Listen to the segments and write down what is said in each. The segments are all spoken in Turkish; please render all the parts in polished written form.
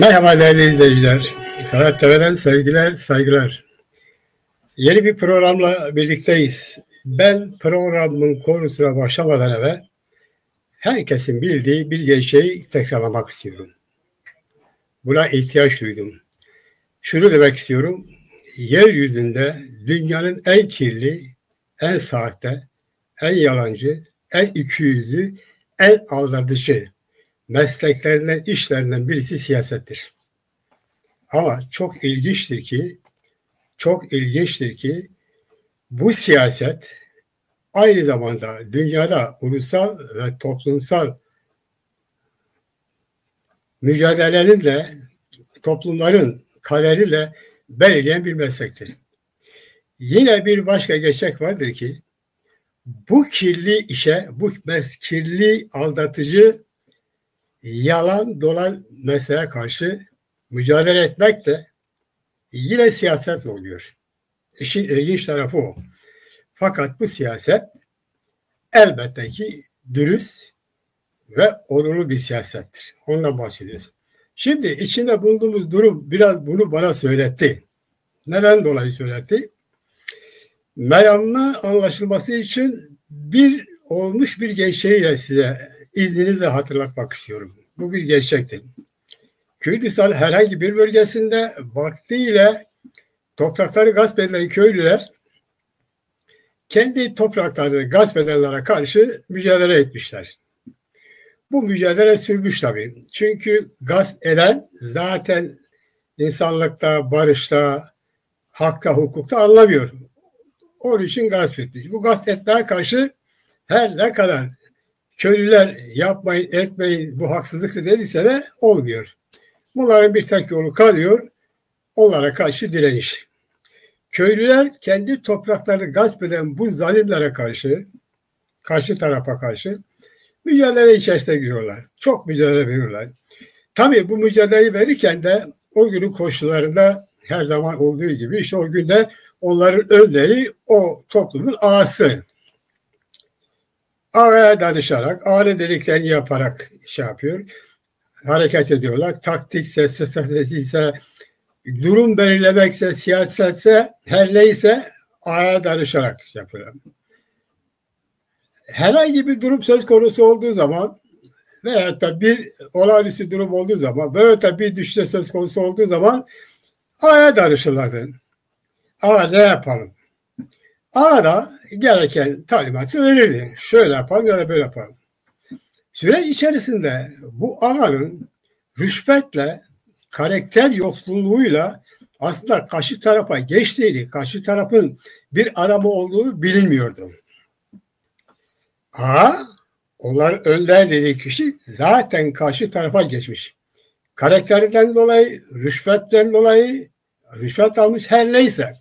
Merhaba değerli izleyiciler. Karar TV'den sevgiler, saygılar. Yeni bir programla birlikteyiz. Ben programın konusuna başlamadan evvel herkesin bildiği bir gerçeği tekrarlamak istiyorum. Buna ihtiyaç duydum. Şunu demek istiyorum. Yeryüzünde dünyanın en kirli, en sahte, en yalancı, en ikiyüzlü, en aldatıcı mesleklerinden, işlerinden birisi siyasettir. Ama çok ilginçtir ki bu siyaset aynı zamanda dünyada ulusal ve toplumsal mücadelenin de toplumların kaderiyle belirleyen bir meslektir. Yine bir başka gerçek vardır ki bu kirli işe, bu kirli, aldatıcı, yalan dolan mesleğe karşı mücadele etmek de yine siyaset oluyor. İşin ilginç tarafı o. Fakat bu siyaset elbette ki dürüst ve onurlu bir siyasettir. Ondan bahsediyoruz. Şimdi içinde bulunduğumuz durum biraz bunu bana söyletti. Neden dolayı söyletti? Meramlı anlaşılması için olmuş bir gerçeği de size izninizle hatırlatmak istiyorum. Bu bir gerçektir. Kürdistan herhangi bir bölgesinde vaktiyle toprakları gasp edilen köylüler kendi topraklarını gasp edenlere karşı mücadele etmişler. Bu mücadele sürmüş tabii. Çünkü gasp eden zaten insanlıkta, barışta, hakta, hukukta anlamıyor. Onun için gasp etmiş. Bu gasp etmeye karşı her ne kadar köylüler yapmayın, etmeyin, bu haksızlıktır dediyse de olmuyor. Bunların bir tek yolu kalıyor, onlara karşı direniş. Köylüler kendi topraklarını gasp eden bu zalimlere karşı tarafa karşı mücadele içerisine giriyorlar. Çok mücadele veriyorlar. Tabii bu mücadeleyi verirken de o günün koşullarında her zaman olduğu gibi işte o günde onların önleri o toplumun ağası. Ağaya danışarak, ağanın dediklerini yaparak yapıyor. Hareket ediyorlar. Taktikse, stratejiyse, durum belirlemekse, siyasetse, her neyse ağaya danışarak yapıyorlar. Herhangi bir durum söz konusu olduğu zaman veya da bir olağanüstü durum olduğu zaman veya da bir düşüşte söz konusu olduğu zaman ağaya danışırlardı. Ağa ne yapalım? Ağa da gereken talimatı verirdi. Şöyle yapalım ya da böyle yapalım. Süreç içerisinde bu ağanın rüşvetle, karakter yoksulluğuyla aslında karşı tarafa geçtiğini, karşı tarafın bir adamı olduğu bilinmiyordu. Ağa, onlar önder dediği kişi zaten karşı tarafa geçmiş. Karakterinden dolayı, rüşvetten dolayı, rüşvet almış her neyse.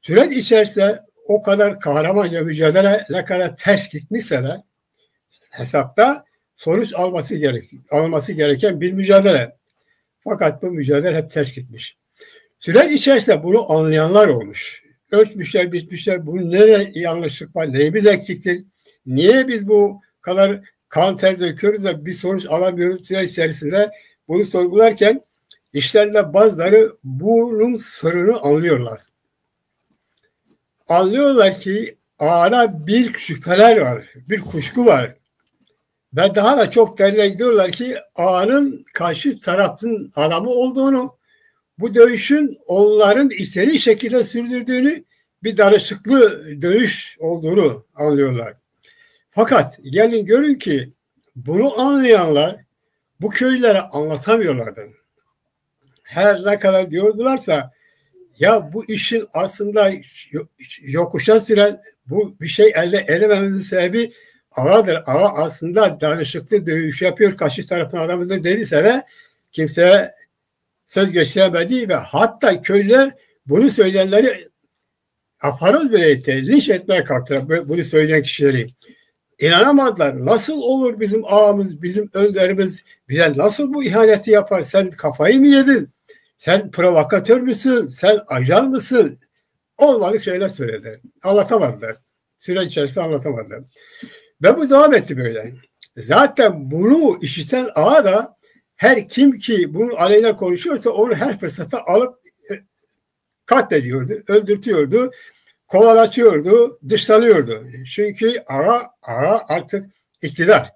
Süreç içerisinde o kadar kahramanca mücadele ne kadar ters gitmişse de hesapta sonuç alması gereken bir mücadele. Fakat bu mücadele hep ters gitmiş. Süreç içerisinde bunu anlayanlar olmuş. Ölçmüşler, bitmişler. Bu nerede yanlışlık var, neyimiz eksiktir? Niye biz bu kadar kan ter döküyoruz da bir sonuç alamıyoruz süreç içerisinde? Bunu sorgularken işlerinde bazıları bunun sırrını anlıyorlar. Anlıyorlar ki ağana bir şüpheler var, bir kuşku var. Ve daha da çok derine gidiyorlar ki ağanın karşı tarafın adamı olduğunu, bu dövüşün onların istediği şekilde sürdürdüğünü, bir danışıklı dövüş olduğunu anlıyorlar. Fakat gelin görün ki bunu anlayanlar bu köylülere anlatamıyorlardı. Her ne kadar diyordularsa ya bu işin aslında yokuşa süren bu bir şey elde edememizin sebebi ağadır. Ağa aslında danışıklı dövüş yapıyor. Karşı tarafın adamıdır dediyse de kimseye söz geçiremediği ve hatta köylüler bunu söyleyenleri afaroz bile etti, linç etmeye kalktılar bunu söyleyen kişileri. İnanamadılar. Nasıl olur bizim ağamız, bizim önderimiz bize nasıl bu ihaneti yapar? Sen kafayı mı yedin? Sen provokatör müsün? Sen ajan mısın? Olmadık şeyler söylediler. Anlatamadılar. Süreç içerisinde anlatamadılar. Ve bu devam etti böyle. Zaten bunu işiten ağa da her kim ki bunun aleyhine konuşuyorsa onu her fırsatta alıp katlediyordu, öldürtüyordu, kovalatıyordu, dışlanıyordu. Çünkü ağa artık iktidar.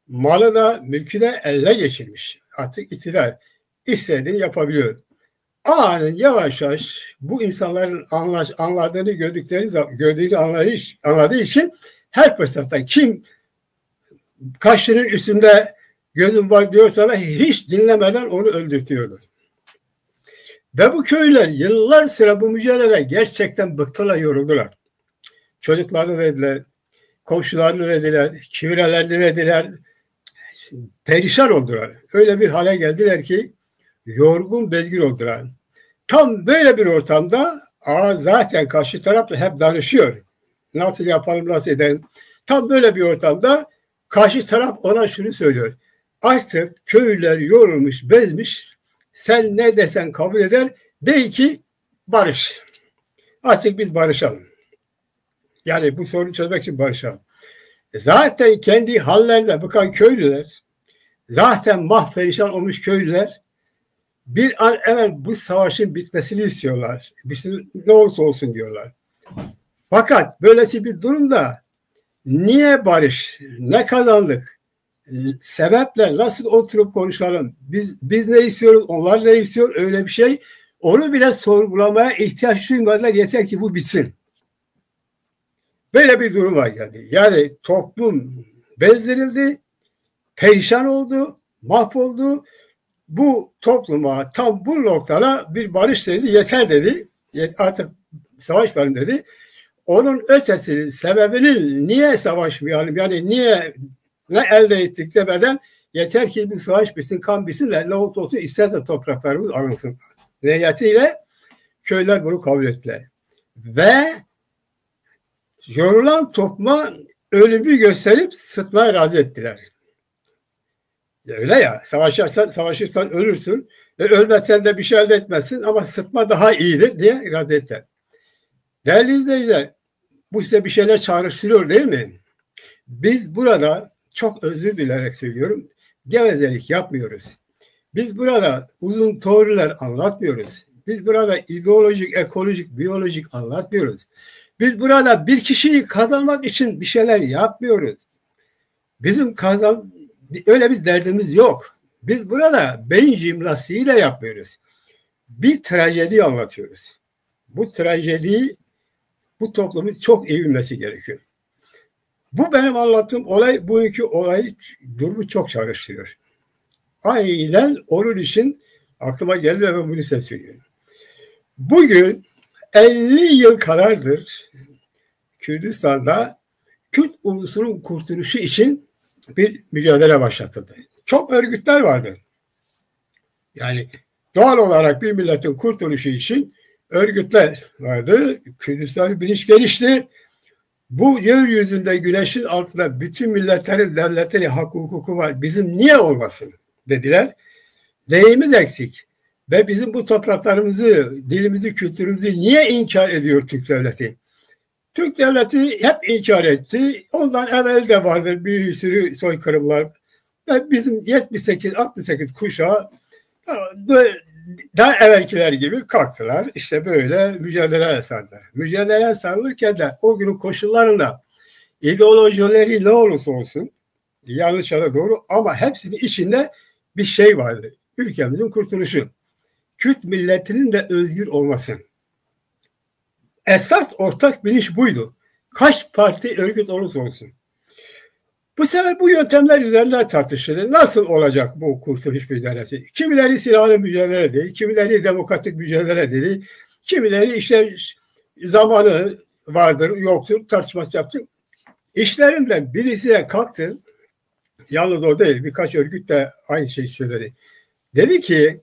Malı da mülkü de ele geçirmiş. Artık iktidar. İstediğini yapabiliyor. Ağanın yavaş yavaş bu insanların anladığını anladığı için her fırsatta kim kaşının üstünde gözüm var diyorsa da hiç dinlemeden onu öldürtüyordu. Ve bu köylüler yıllar süre bu mücadelede gerçekten bıktılar, yoruldular. Çocuklarını verdiler, komşularını verdiler, kivrelerini verdiler, perişan oldular. Öyle bir hale geldiler ki yorgun, bezgin oldular. Tam böyle bir ortamda zaten karşı taraf hep danışıyor. Nasıl yapalım, nasıl edelim? Tam böyle bir ortamda karşı taraf ona şunu söylüyor. Artık köylüler yorulmuş, bezmiş. Sen ne dersen kabul eder. De ki barış. Artık biz barışalım. Yani bu sorunu çözmek için barışalım. Zaten kendi hallerine bakan köylüler, zaten mahperişan olmuş köylüler bir an evvel bu savaşın bitmesini istiyorlar. Ne olursa olsun diyorlar. Fakat böylesi bir durumda niye barış? Ne kazandık? Sebepler nasıl oturup konuşalım? Biz ne istiyoruz? Onlar ne istiyor? Öyle bir şey. Onu bile sorgulamaya ihtiyaç duymadılar. Yeter ki bu bitsin. Böyle bir durum var yani. Yani toplum bezdirildi, perişan oldu, mahvoldu. Bu topluma tam bu noktada bir barış dedi, yeter dedi. Artık savaş verin dedi. Onun ötesi sebebinin niye savaşmayalım, yani niye ne elde ettik demeden yeter ki bu savaş bitsin, kan bitsin de ne olursa olsun isterse topraklarımız alınsın. Niyetiyle köyler bunu kabul ettiler. Ve yorulan topluma ölümü gösterip sıtmaya razı ettiler. Öyle ya, savaşırsan ölürsün. Ölmezsen de bir şey elde etmezsin ama sıtma daha iyidir diye irade ettiler. Değerli izleyiciler, bu size bir şeyler çağrıştırıyor değil mi? Biz burada çok özür dilerek söylüyorum, gevezelik yapmıyoruz. Biz burada uzun teoriler anlatmıyoruz. Biz burada ideolojik, ekolojik, biyolojik anlatmıyoruz. Biz burada bir kişiyi kazanmak için bir şeyler yapmıyoruz. Bizim öyle bir derdimiz yok. Biz burada beyin jimnastiğiyle yapmıyoruz. Bir trajedi anlatıyoruz. Bu trajediyi bu toplumun çok iyi bilmesi gerekiyor. Bu benim anlattığım olay, bugünkü olay durumu çok çağrıştırıyor. Aynen onun için aklıma geldi ve ben bunu size söylüyorum. Bugün 50 yıl kadardır Kürdistan'da Kürt ulusunun kurtuluşu için bir mücadele başlatıldı. Çok örgütler vardı. Yani doğal olarak bir milletin kurtuluşu için örgütler vardı. Kürdistan'ın bilinç gelişti. Bu yeryüzünde güneşin altında bütün milletlerin, devletlerin hak hukuku var. Bizim niye olmasın dediler. Neyimiz eksik? Ve bizim bu topraklarımızı, dilimizi, kültürümüzü niye inkar ediyor Türk devleti? Türk devleti hep inkar etti. Ondan evvel de vardı bir sürü soykırımlar. Ve bizim 78-68 kuşağı daha evvelkiler gibi kalktılar. İşte böyle mücadele sardılar. Mücadele sarılırken de o günün koşullarında ideolojileri ne olursa olsun yanlış ya da doğru ama hepsinin içinde bir şey vardı. Ülkemizin kurtuluşu. Kürt milletinin de özgür olması. Esas ortak bilinç buydu. Kaç parti örgüt olursa olsun. Bu sefer bu yöntemler üzerinde tartışıldı. Nasıl olacak bu kurtuluş mücadelesi? Kimileri silahlı mücadele dedi, kimileri demokratik mücadele dedi, kimileri işte zamanı vardır, yoktur, tartışması yaptı. İşlerinden birisi de kalktı, yalnız o değil, birkaç örgüt de aynı şeyi söyledi. Dedi ki,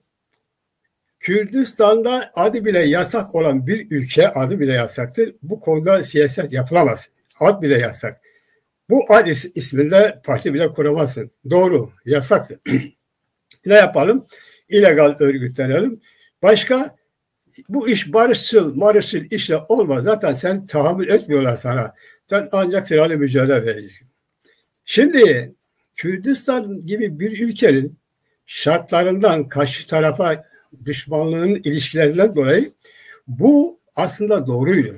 Kürdistan'da adı bile yasak olan bir ülke, adı bile yasaktır. Bu konuda siyaset yapılamaz. Ad bile yasak. Bu ad isminde parti bile kuramazsın. Doğru, yasaktır. Ne yapalım? İllegal örgütlenelim. Başka, bu iş barışçıl işle olmaz. Zaten sen tahammül etmiyorlar sana. Sen ancak silahlı mücadele vereceksin. Şimdi Kürdistan gibi bir ülkenin şartlarından, karşı tarafa düşmanlığın ilişkilerinden dolayı bu aslında doğruydu.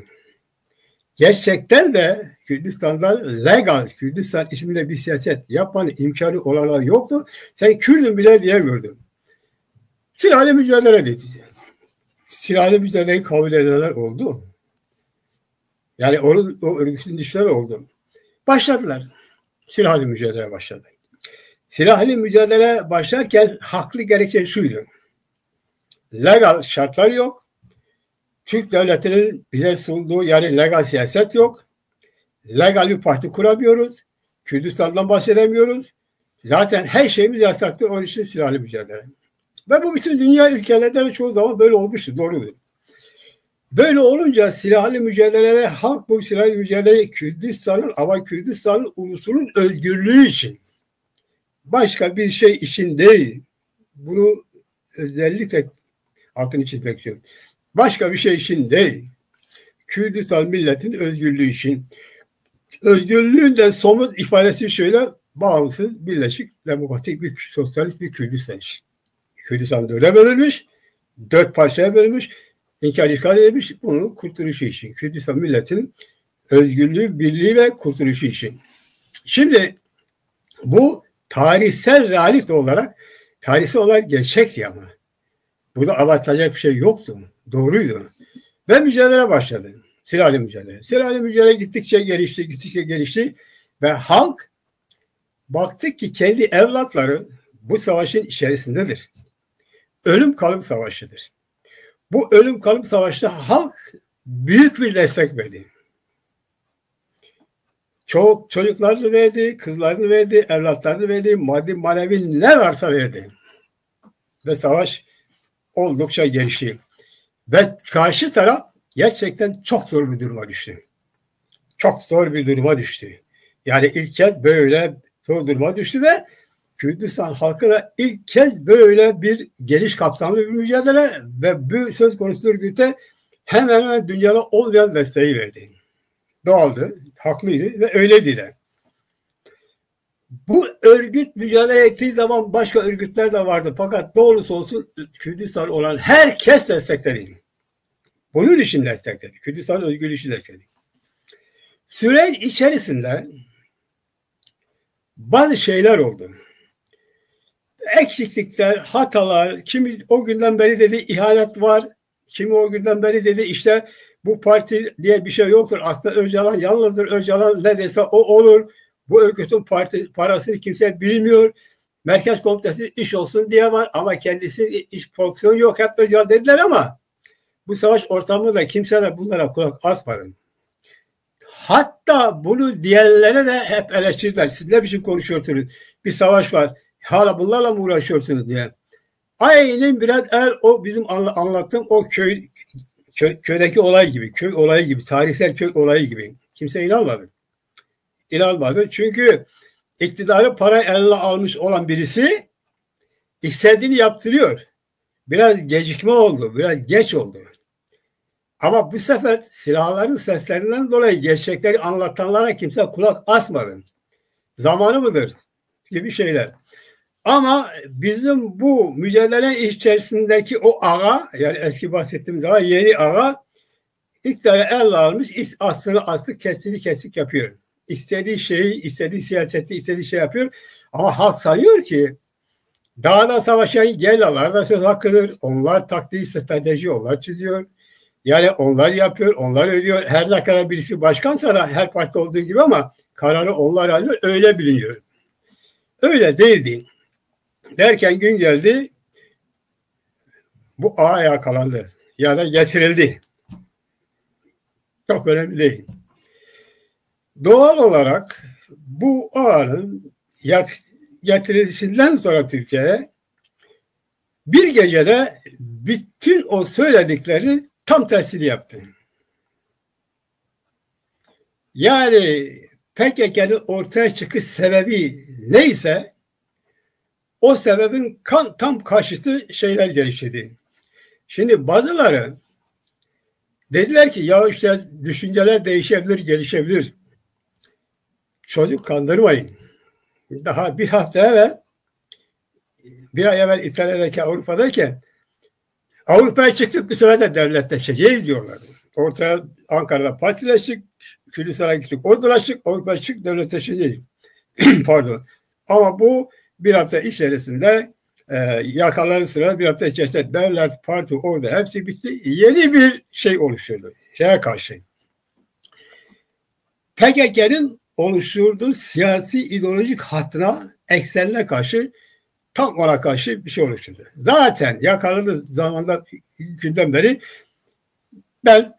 Gerçekten de Kürdistan'da legal, Kürdistan ismiyle bir siyaset yapmanın imkanı olanağı yoktu. Sen Kürdün bile diyemiyordun. Silahlı mücadele dedi. Silahlı mücadeleyi kabul edenler oldu. Yani o örgütün dışları oldu. Başladılar. Silahlı mücadele başladı. Silahlı mücadele başlarken haklı gerekçe şuydu. Legal şartlar yok. Türk devletinin bize sunduğu yani legal siyaset yok. Legal bir parti kuramıyoruz. Kürdistan'dan bahsedemiyoruz. Zaten her şeyimiz yasaktı. Onun için silahlı mücadele. Ve bu bütün dünya ülkelerinde çoğu zaman böyle olmuştu. Doğrudur. Böyle olunca silahlı mücadelelere halk bu silahlı mücadeleyi Kürdistan'ın ama Kürdistan'ın ulusunun özgürlüğü için başka bir şey için değil. Bunu özellikle altını çizmek istiyorum. Başka bir şey için değil. Kürdistan milletin özgürlüğü için. Özgürlüğün de somut ifadesi şöyle: bağımsız, birleşik, demokratik bir sosyalist bir Kürdistan için. Kürdistan dörde bölünmüş, 4 parçaya bölünmüş, inkar edilmiş, bunun kurtuluşu için. Kürdistan milletinin özgürlüğü, birliği ve kurtuluşu için. Şimdi bu tarihsel realite olarak, tarihsel olarak gerçekti ama. Burada abartacak bir şey yoktu. Doğruydu. Ve mücadele başladı. Silahlı mücadele. Silahlı mücadele gittikçe gelişti ve halk baktık ki kendi evlatları bu savaşın içerisindedir. Ölüm kalım savaşıdır. Bu ölüm kalım savaşta halk büyük bir destek verdi. Çok çocuklarını verdi, kızlarını verdi, evlatlarını verdi, maddi manevi ne varsa verdi. Ve savaş oldukça gelişti. Ve karşı taraf gerçekten çok zor bir duruma düştü. Çok zor bir duruma düştü. Yani ilk kez böyle zor duruma düştü ve Kürdistan halkı da ilk kez böyle bir geniş kapsamlı bir mücadele ve bu söz konusu örgüte hemen hemen dünyada olmayan desteği verdi. Doğaldı, haklıydı ve öyleydi de. Bu örgüt mücadele ettiği zaman başka örgütler de vardı. Fakat ne olursa olsun Kürdistan olan herkes destekledi. Bunun için destekledi. Kürdistan özgürlüğü için destekledi. Süre içerisinde bazı şeyler oldu. Eksiklikler, hatalar, kimi o günden beri dedi ihanet var, kimi o günden beri dedi işte bu parti diye bir şey yoktur. Aslında Öcalan yalnızdır. Öcalan ne dese o olur. Bu örgütün parasını kimse bilmiyor. Merkez Komitesi iş olsun diye var ama kendisi iş fonksiyonu yok. Hep Öcalan dediler ama bu savaş ortamında kimse de bunlara kulak asmadı. Hatta bunu diğerlere de hep eleştirdiler. Siz ne biçim konuşuyorsunuz? Bir savaş var. Hala bunlarla mı uğraşıyorsunuz diye. Aynen biraz o bizim anlattığım o köydeki olay gibi, köy olayı gibi, tarihsel köy olayı gibi. Kimse inanmadı. İnanmadı. Çünkü iktidarı para eline almış olan birisi istediğini yaptırıyor. Biraz gecikme oldu, biraz geç oldu. Ama bu sefer silahların seslerinden dolayı gerçekleri anlatanlara kimse kulak asmadı. Zamanı mıdır gibi şeyler. Ama bizim bu mücadele içerisindeki o ağa, yani eski bahsettiğimiz ağa, yeni ağa iktidarı elle almış, aslı kesik yapıyor. İstediği şeyi, istediği siyaseti, istediği şey yapıyor. Ama halk sanıyor ki dağda savaşan gellalar da söz hakkıdır. Onlar taktiği, strateji onlar çiziyor. Yani onlar yapıyor, onlar ödüyor. Her ne kadar birisi başkansa da her parti olduğu gibi ama kararı onlar alıyor, öyle biliniyor. Öyle değildi. Derken gün geldi, bu ağa yakalandı ya da getirildi. Çok önemli değil. Doğal olarak bu ağanın getirilişinden sonra Türkiye'ye Bir gecede bütün o söylediklerini tam tersini yaptı. Yani PKK'nın ortaya çıkış sebebi neyse o sebebin tam karşıtı şeyler geliştirdi. Şimdi bazıları dediler ki ya işte düşünceler değişebilir, gelişebilir. Çocuk kandırmayın. Daha bir ay evvel İtalya'daki Avrupa'dayken Avrupa'ya çıktık bir sefer de devletleşeceğiz diyorlardı. Ortaya Ankara'da partileştik, Kürdistan'a gittik, ordulaştık, Avrupa'ya çıktık, devletleşeceğiz. Pardon. Ama bu bir hafta içerisinde yakalanan sıra bir hafta içerisinde devlet, parti, orada hepsi bitti. Yeni bir şey oluşturdu. Şeye karşı. PKK'nın oluşturduğu siyasi ideolojik hattına, eksenine karşı tam ona karşı bir şey oluşturdu. Zaten yakaladığı zamandan günden beri ben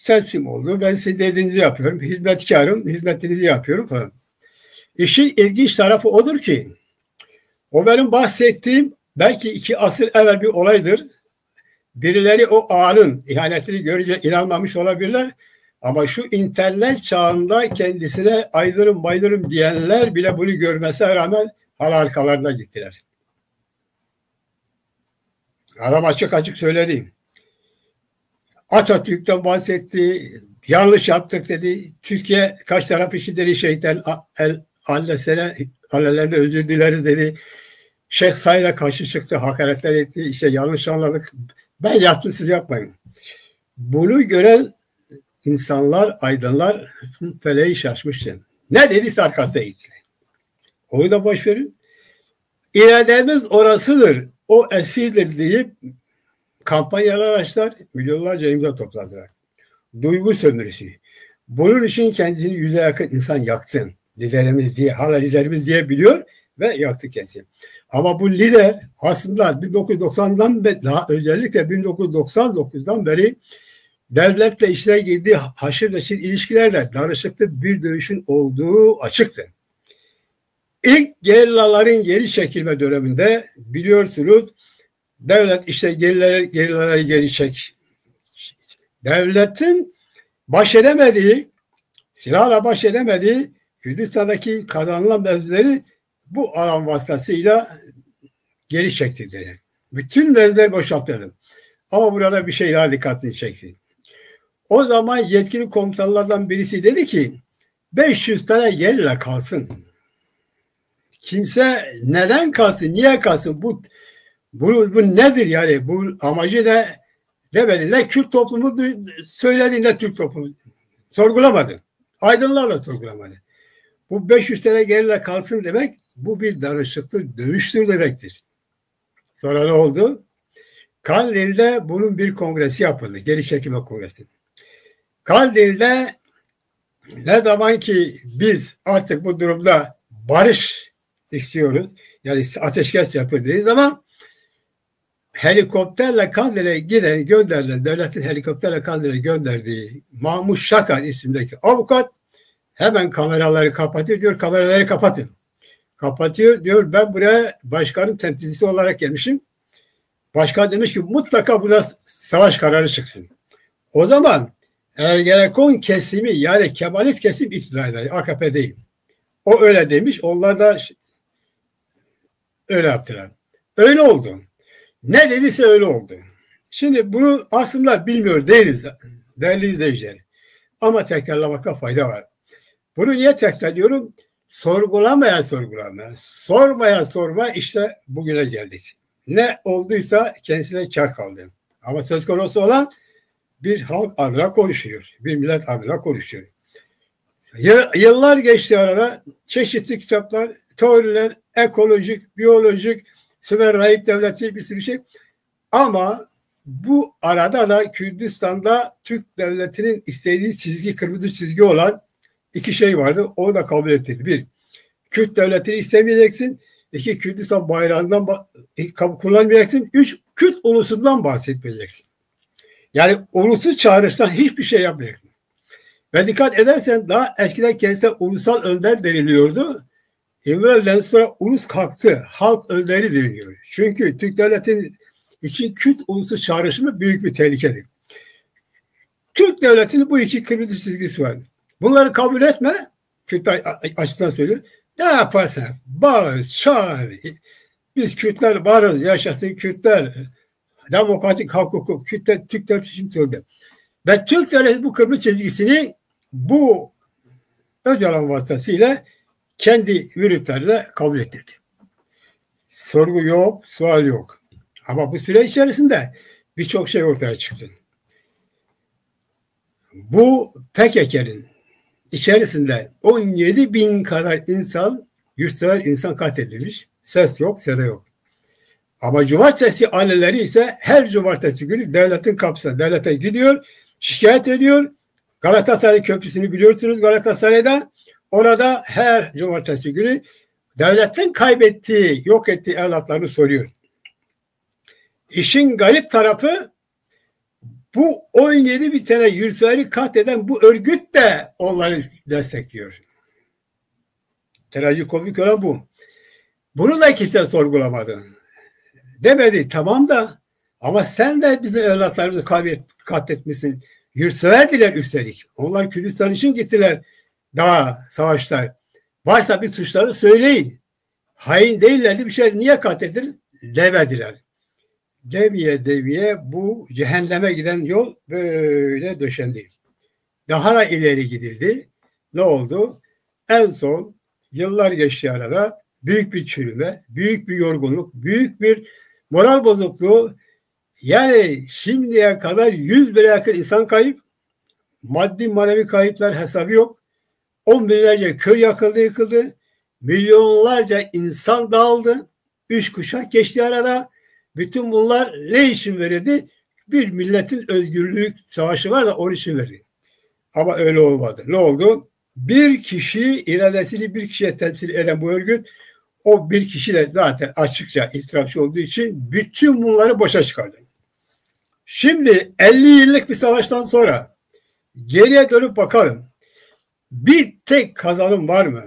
teslim oldu. Ben sizin dediğinizi yapıyorum. Hizmetkarım, hizmetinizi yapıyorum falan. İşin ilginç tarafı odur ki o benim bahsettiğim belki 2 asır evvel bir olaydır. Birileri o ağanın ihanetini görünce inanmamış olabilirler. Ama şu internet çağında kendisine aydırım baydırım diyenler bile bunu görmesine rağmen hala arkalarına gittiler. Adam açık açık söyledi. Atatürk'ten bahsetti. Yanlış yaptık dedi. Türkiye kaç taraf işi dedi. Şeyden allelerine özür dileriz dedi. Şeyh Said'e karşı çıktı. Hakaretler etti. İşte yanlış anladık. Ben yaptım siz yapmayın. Bunu gören insanlar, aydınlar feleği şaşmıştı. Ne dediyse arkasına gitti. Onu da boş verin. İrademiz orasıdır. O esirdir deyip kampanyalar açtılar. Milyonlarca imza topladılar. Duygu sömürüsü. Bunun için kendisini 100'e yakın insan yaktı. Liderimiz diye, hala liderimiz diye biliyor ve yaktı kendisini. Ama bu lider aslında 1990'dan daha özellikle 1999'dan beri devletle işine girdiği haşır neşir ilişkilerle danışıklı bir dövüşün olduğu açıktı. İlk gerillaların geri çekilme döneminde biliyorsunuz devlet işte gerillaları geri çek. Devletin baş edemediği, silahla baş edemediği Kürdistan'daki kazanılan mevzileri bu alan vasıtasıyla geri çektirdiler. Bütün mevzileri boşalttırdı. Ama burada bir şey daha dikkatini çekti. O zaman yetkili komutanlardan birisi dedi ki 500 tane yerle kalsın. Kimse neden kalsın, niye kalsın? Bu nedir yani? Bu amacı ne? Demedi. Ne Kürt toplumu söyledi ne Türk toplumu. Sorgulamadı. Aydınlarla sorgulamadı. Bu 500 sene geride kalsın demek bu bir danışıklı dövüştür demektir. Sonra ne oldu? Kandil'de bunun bir kongresi yapıldı. Geri çekilme kongresi. Kandil'de ne zaman ki biz artık bu durumda barış istiyoruz, yani ateşkes yapıldığı zaman helikopterle Kandil'e gönderilen, devletin helikopterle Kandil'e gönderdiği Mahmut Şakar isimdeki avukat hemen kameraları kapatıyor, diyor kameraları kapatın. Kapatıyor, diyor ben buraya başkanın temsilcisi olarak gelmişim. Başkan demiş ki mutlaka burada savaş kararı çıksın. O zaman Ergenekon kesimi yani Kemalist kesim iktidarda AKP değil. O öyle demiş, onlar da öyle yaptılar. Öyle oldu. Ne dediyse öyle oldu. Şimdi bunu aslında bilmiyor değiliz değerli izleyiciler. Ama tekrarlamakta fayda var. Bunu niye tekrarlıyorum? Sorgulamaya. Sormaya işte bugüne geldik. Ne olduysa kendisine kar kaldı. Ama söz konusu olan bir halk adına konuşuyor. Bir millet adına konuşuyor. Yıllar geçti arada çeşitli kitaplar, teoriler, ekolojik, biyolojik, Sümer Rahip Devleti bir sürü şey. Ama bu arada da Kürdistan'da Türk Devleti'nin istediği çizgi, kırmızı çizgi olan 2 şey vardı. O da kabul edildi. 1, Kürt Devleti'ni istemeyeceksin. 2, Kürdistan bayrağından kullanmayacaksın. 3, Kürt ulusundan bahsetmeyeceksin. Yani ulusu çağrıştan hiçbir şey yapmayacaksın. Ve dikkat edersen daha eskiden kendisine ulusal önder deniliyordu. İmralı'dan sonra ulus kalktı. Halk önderi deniliyor. Çünkü Türk Devleti'nin için Kürt ulusu çağrışımı büyük bir tehlikedir. Türk devletinin bu iki kırmızı çizgisi var. Bunları kabul etme, Kürtler açısından söylüyor. Ne yaparsan bağır, çağır. Biz Kürtler varız, yaşasın Kürtler. Demokratik hak hukuk, Kürtler, Türkler için söyledi. Ve Türk devleti bu kırmızı çizgisini bu Öcalan vasıtasıyla kendi müritlerine kabul ettirdi. Sorgu yok, sual yok. Ama bu süre içerisinde birçok şey ortaya çıktı. Bu PKK'nın içerisinde 17 bin kadar insan, yurtsever insan katledilmiş. Ses yok, seda yok. Ama cumartesi aileleri ise her cumartesi günü devletin kapısına, devlete gidiyor, şikayet ediyor. Galatasaray Köprüsü'nü biliyorsunuz Galatasaray'da. Orada her cumartesi günü devletin kaybettiği, yok ettiği evlatlarını soruyor. İşin garip tarafı bu 17 bin tane yurtseveri katleden bu örgüt de onları destekliyor. Trajikomik olan bu. Bunu da kimse sorgulamadı. Demedi tamam da ama sen de bizim evlatlarımızı katletmişsin. Yurtseverdiler üstelik. Onlar Kürdistan için gittiler daha savaşlar. Varsa bir suçları söyleyin. Hain değillerdi bir şey niye katlettir demediler. Demeye bu cehenneme giden yol böyle döşendi. Daha da ileri gidildi. Ne oldu? En son yıllar geçti arada büyük bir çürüme, büyük bir yorgunluk, büyük bir moral bozukluğu. Yani şimdiye kadar 100 bine yakın insan kayıp, maddi manevi kayıplar hesabı yok. 10 binlerce köy yakıldı, yıkıldı. Milyonlarca insan dağıldı. 3 kuşak geçti arada. Bütün bunlar ne için verildi? Bir milletin özgürlük savaşı var da onun için verildi. Ama öyle olmadı. Ne oldu? Bir kişi iradesini bir kişiye temsil eden bu örgüt o bir kişiyle zaten açıkça itirafçı olduğu için bütün bunları boşa çıkardı. Şimdi 50 yıllık bir savaştan sonra geriye dönüp bakalım. Bir tek kazanım var mı?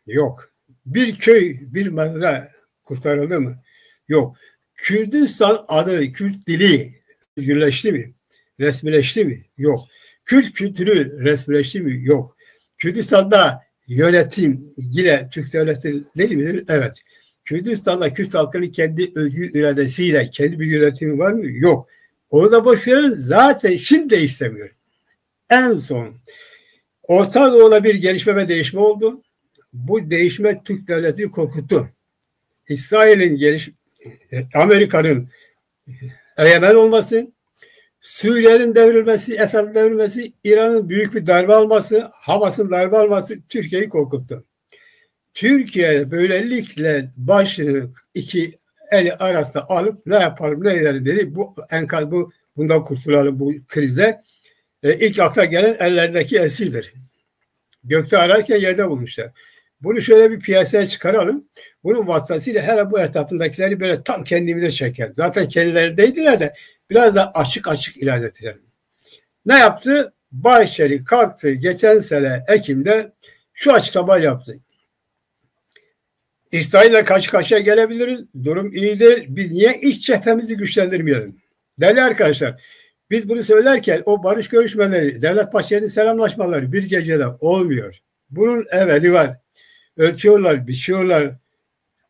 Yok. Bir köy, bir mezra kurtarıldı mı? Yok. Kürdistan adı, Kürt dili özgürleşti mi? Resmileşti mi? Yok. Kürt kültürü resmileşti mi? Yok. Kürdistan'da yönetim yine Türk devleti değil midir? Evet. Kürdistan'da Kürt halkının kendi özgür iradesiyle kendi bir yönetimi var mı? Yok. Onu da boş verin. Zaten şimdi de istemiyor. En son Orta Doğu'da bir gelişme ve değişme oldu. Bu değişme Türk devletini korkuttu. İsrail'in Amerika'nın egemen olması, Suriye'nin devrilmesi, Esad'ın devrilmesi, İran'ın büyük bir darbe alması, Hamas'ın darbe alması Türkiye'yi korkuttu. Türkiye böylelikle başını iki eli arasında alıp ne yapalım ne edelim dedi. Bundan kurtulalım bu krize. İlk akla gelen ellerindeki esirdir. Gökte ararken yerde bulmuşlar. Bunu şöyle bir piyasaya çıkaralım. Bunun vasıtasıyla hele bu etrafındakileri böyle tam kendimize çeker. Zaten kendilerindeydiler de biraz da açık açık ilerletiler. Ne yaptı? Bahçeli kalktı geçen sene Ekim'de şu açıklama yaptı. İsrail'le karşı karşıya gelebiliriz. Durum iyi değil. Biz niye iç cephemizi güçlendirmeyelim? Değerli arkadaşlar, biz bunu söylerken o barış görüşmeleri, Devlet Bahçeli'nin selamlaşmaları bir gecede olmuyor. Bunun evveli var. Ölçüyorlar, biçiyorlar.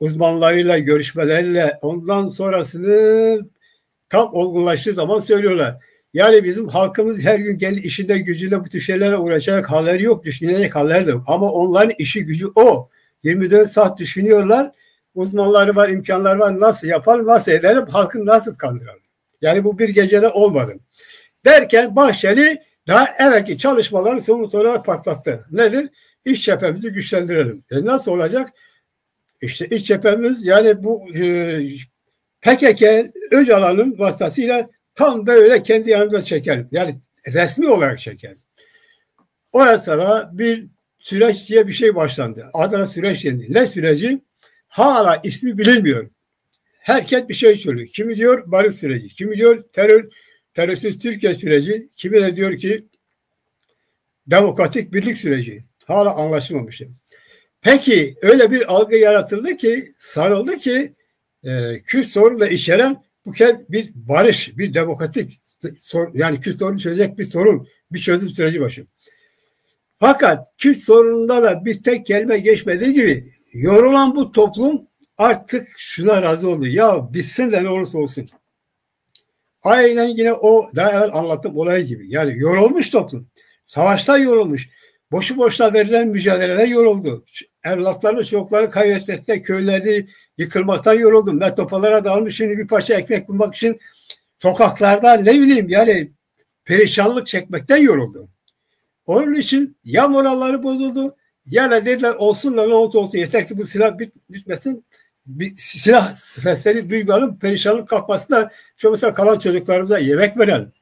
Uzmanlarıyla, görüşmeleriyle ondan sonrasını tam olgunlaştığı zaman söylüyorlar. Yani bizim halkımız her gün kendi işinde gücüyle bu tür şeylerle uğraşacak halleri yok, düşünecek halleri de yok. Ama onların işi gücü o. 24 saat düşünüyorlar. Uzmanları var, imkanları var. Nasıl yapalım, nasıl edelim, halkı nasıl kandıralım? Yani bu bir gecede olmadı. Derken Bahçeli daha evvelki çalışmaları somut olarak patlattı. Nedir? İç cephemizi güçlendirelim. Nasıl olacak? İşte iç cephemiz yani bu PKK Öcalan'ın vasıtasıyla tam böyle kendi yanında çekelim. Yani resmi olarak çekelim. O esnada bir süreç diye bir şey başlandı. Adına süreç dendi. Ne süreci? Hala ismi bilinmiyor. Herkes bir şey söylüyor. Kimi diyor barış süreci, kimi diyor terörsüz Türkiye süreci, kimi de diyor ki demokratik birlik süreci. Hala anlaşılmamış. Peki öyle bir algı yaratıldı ki, sarıldı ki Kürt sorunu da içeren Bu kez bir barış, bir demokratik yani Kürt sorunu çözecek bir sorun, bir çözüm süreci başlıyor. Fakat Kürt sorununda da bir tek kelime geçmediği gibi yorulan bu toplum artık şuna razı oldu. Ya bitsin de ne olursa olsun. Aynen yine o daha evvel anlattığım olay gibi. Yani yorulmuş toplum. Savaşta yorulmuş. Boşu boşuna verilen mücadelede yoruldu. Evlatlarını, çocukları kaybetmekte, köyleri yıkılmaktan yoruldu. Metropolara dağılmış, şimdi bir parça ekmek bulmak için sokaklarda ne bileyim yani perişanlık çekmekten yoruldu. Onun için ya moralleri bozuldu ya da dediler olsun da ne oldu yeter ki bu silah bitmesin. Bir silah sesleri duymayalım, perişanlık kalkmasın da şu mesela kalan çocuklarımıza yemek verelim,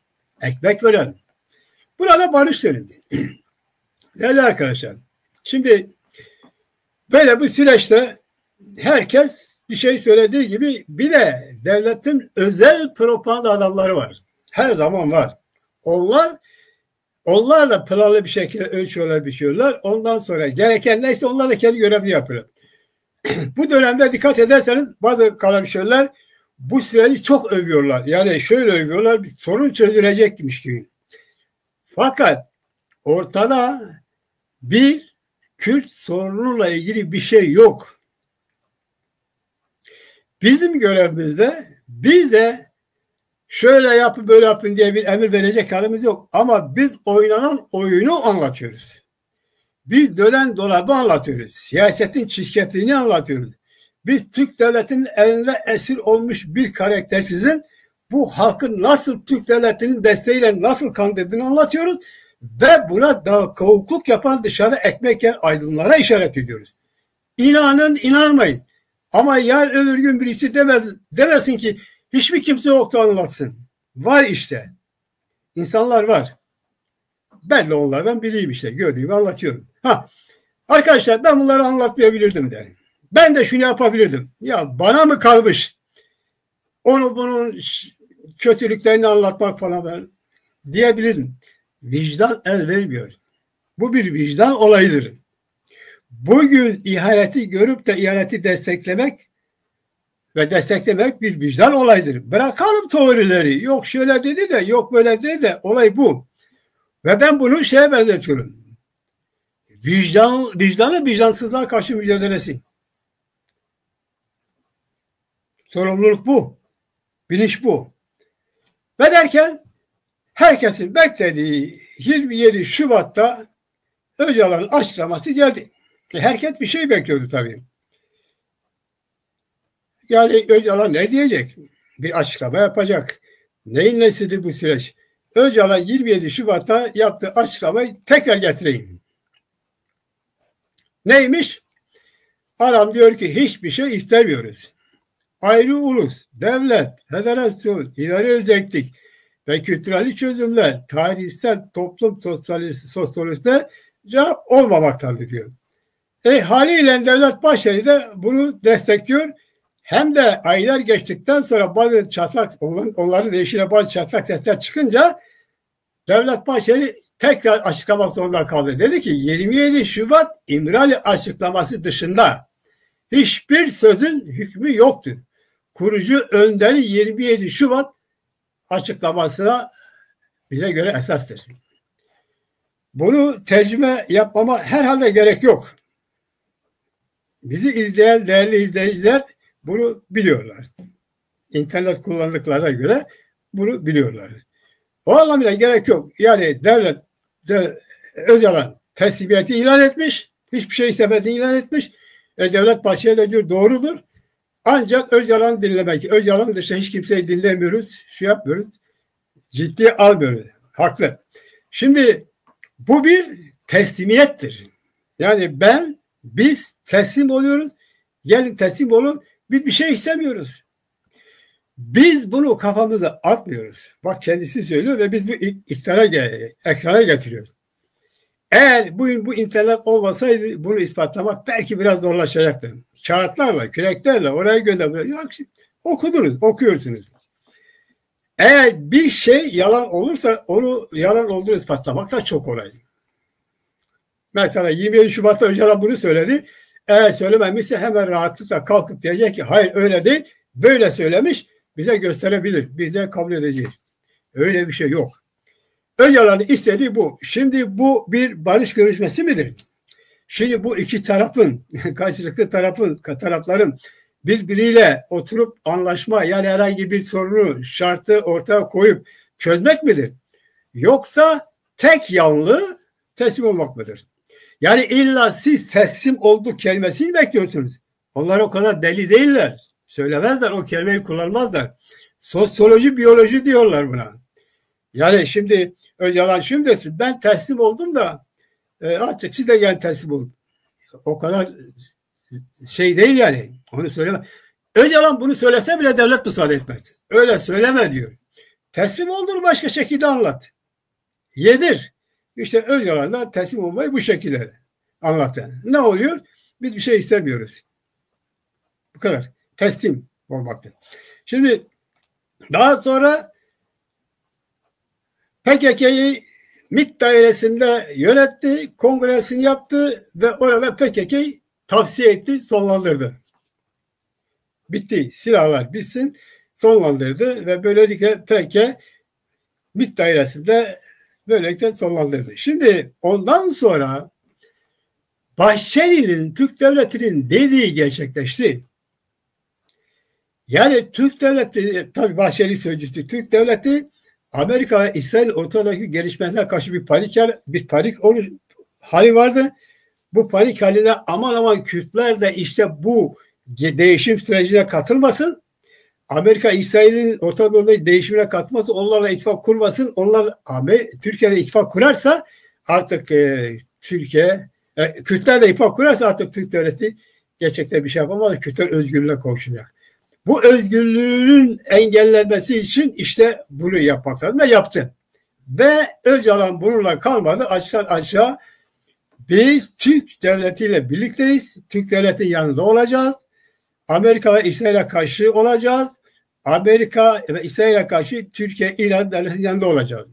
ekmek verelim. Burada barış verildi. Değerli arkadaşlar, şimdi böyle bu süreçte herkes bir şey söylediği gibi bir de devletin özel propaganda adamları var. Her zaman var. Onlar da planlı bir şekilde ölçüyorlar, biçiyorlar. Ondan sonra gereken neyse onlar da kendi görevini yapıyorlar. Bu dönemde dikkat ederseniz bazı kalemşörler bu süreci çok övüyorlar. Yani şöyle övüyorlar, bir sorun çözülecekmiş gibi. Fakat ortada bir Kürt sorunuyla ilgili bir şey yok. Bizim görevimizde biz de şöyle yapın böyle yapın diye bir emir verecek halimiz yok. Ama biz oynanan oyunu anlatıyoruz. Biz dönen dolabı anlatıyoruz. Siyasetin çirkefliğini anlatıyoruz. Biz Türk devletinin elinde esir olmuş bir karaktersizin bu halkın nasıl Türk devletinin desteğiyle nasıl kandırdığını anlatıyoruz. Ve buna da kovukluk yapan dışarıda ekmek yer aydınlara işaret ediyoruz. İnanın inanmayın. Ama yarın öbür gün birisi demesin ki hiçbir kimse yoktu anlatsın. Var işte. İnsanlar var. Ben de onlardan biriyim işte. Gördüğümü anlatıyorum. Arkadaşlar ben bunları anlatmayabilirdim de. Ben de şunu yapabilirdim. Ya bana mı kalmış bunun kötülüklerini anlatmak falan ben diyebilirdim. Vicdan el vermiyor. Bu bir vicdan olayıdır. Bugün ihaneti görüp de ihaneti desteklemek bir vicdan olayıdır. Bırakalım teorileri. Yok şöyle dedi de yok böyle dedi de olay bu. Ve ben bunu şeye benzetiyorum. Vicdanı vicdansızlığa karşı mücadelesi. Sorumluluk bu. Bilinç bu. Ve derken herkesin beklediği 27 Şubat'ta Öcalan'ın açıklaması geldi. Herkes bir şey bekliyordu tabii. Yani Öcalan ne diyecek? Bir açıklama yapacak. Neyin nesidir bu süreç? Öcalan 27 Şubat'ta yaptığı açıklamayı tekrar getireyim. Neymiş? Adam diyor ki hiçbir şey istemiyoruz. Ayrı ulus, devlet, federasyon, idari özellik ve kültürel çözümler tarihsel toplum sosyolojisine cevap olmamaktadır diyor. Haliyle Devlet Bahçeli de bunu destekliyor. Hem de aylar geçtikten sonra bazı onların değişine bazı çatlak sesler çıkınca Devlet Bahçeli tekrar açıklamak zorunda kaldı. Dedi ki 27 Şubat İmralı açıklaması dışında hiçbir sözün hükmü yoktur. Kurucu önderi 27 Şubat açıklamasına bize göre esastır. Bunu tercüme yapmama herhalde gerek yok. Bizi izleyen değerli izleyiciler bunu biliyorlar. İnternet kullandıklarına göre bunu biliyorlar. O anlamda gerek yok. Yani devlet Öcalan teslimiyeti ilan etmiş. Hiçbir şey istemediğini ilan etmiş. Devlet Bahçeli de diyor doğrudur. Ancak Öcalan dinlemek. Öcalan dışında hiç kimseyi dinlemiyoruz. Şu yapmıyoruz. Ciddiye almıyoruz. Haklı. Şimdi bu bir teslimiyettir. Yani biz teslim oluyoruz. Gelin teslim olun. Biz bir şey istemiyoruz. Biz bunu kafamıza atmıyoruz. Bak kendisi söylüyor ve biz bu ekrana getiriyoruz. Eğer bu internet olmasaydı bunu ispatlamak belki biraz zorlaşacaktı. Kağıtlarla, küreklerle oraya gönderiyor. Okuyorsunuz. Eğer bir şey yalan olursa onu yalan olduğunu ispatlamak da çok kolay. Mesela 27 Şubat'ta Öcalan bunu söyledi. Eğer söylememişse hemen rahatlıkla kalkıp diyecek ki hayır öyle değil, böyle söylemiş. bize gösterebilir. Bize kabul edeceğiz. Öyle bir şey yok. Öcalan'ın istediği bu. Şimdi bu bir barış görüşmesi midir? Şimdi bu iki tarafın, karşılıklı tarafların birbiriyle oturup anlaşma, yani herhangi bir sorunu, şartı ortaya koyup çözmek midir? Yoksa tek yanlı teslim olmak mıdır? Yani illa siz teslim olduk kelimesini bekliyorsunuz. Onlar o kadar deli değiller. Söylemezler, o kelimeyi kullanmazlar. Sosyoloji, biyoloji diyorlar buna. Yani şimdi Öcalan şimdi desin, ben teslim oldum da artık siz de gel teslim olun. O kadar şey değil yani. Onu söyleme. Öcalan bunu söylese bile devlet müsaade etmez. Öyle söyleme diyor. Teslim olduğunu başka şekilde anlat. Yedir. İşte Öcalan'da teslim olmayı bu şekilde anlattı. Ne oluyor? Biz bir şey istemiyoruz. Bu kadar. Teslim olmaktır. Şimdi daha sonra PKK'yı MİT dairesinde yönetti, kongresini yaptı ve orada PKK'yı tavsiye etti, sonlandırdı. Bitti, silahlar bitsin, sonlandırdı ve böylelikle PKK MİT dairesinde böylelikle sonlandırdı. Şimdi ondan sonra Bahçeli'nin, Türk Devleti'nin dediği gerçekleşti. Yani Türk Devleti, tabii Bahçeli sözcüsü, Türk Devleti Amerika ve İsrail ortadaki gelişmelerine karşı bir panik hali vardı. Bu panik haline aman aman Kürtler de işte bu değişim sürecine katılmasın. Amerika İsrail'in Orta Doğu'daki değişimine katılmasın. Onlarla ittifak kurmasın. Türkiye'de ittifak kurarsa artık Kürtler de ittifak kurarsa artık Türk Devleti gerçekten bir şey yapamaz. Kürtler özgürlüğüne kavuşacak. Bu özgürlüğün engellenmesi için işte bunu yapmak lazım ve yaptı. Ve Öcalan bununla kalmadı. Aşağı biz Türk devletiyle birlikteyiz. Türk devletinin yanında olacağız. Amerika ve İsrail'e karşı olacağız. Amerika ve İsrail'e karşı Türkiye, İran devletinin yanında olacağız.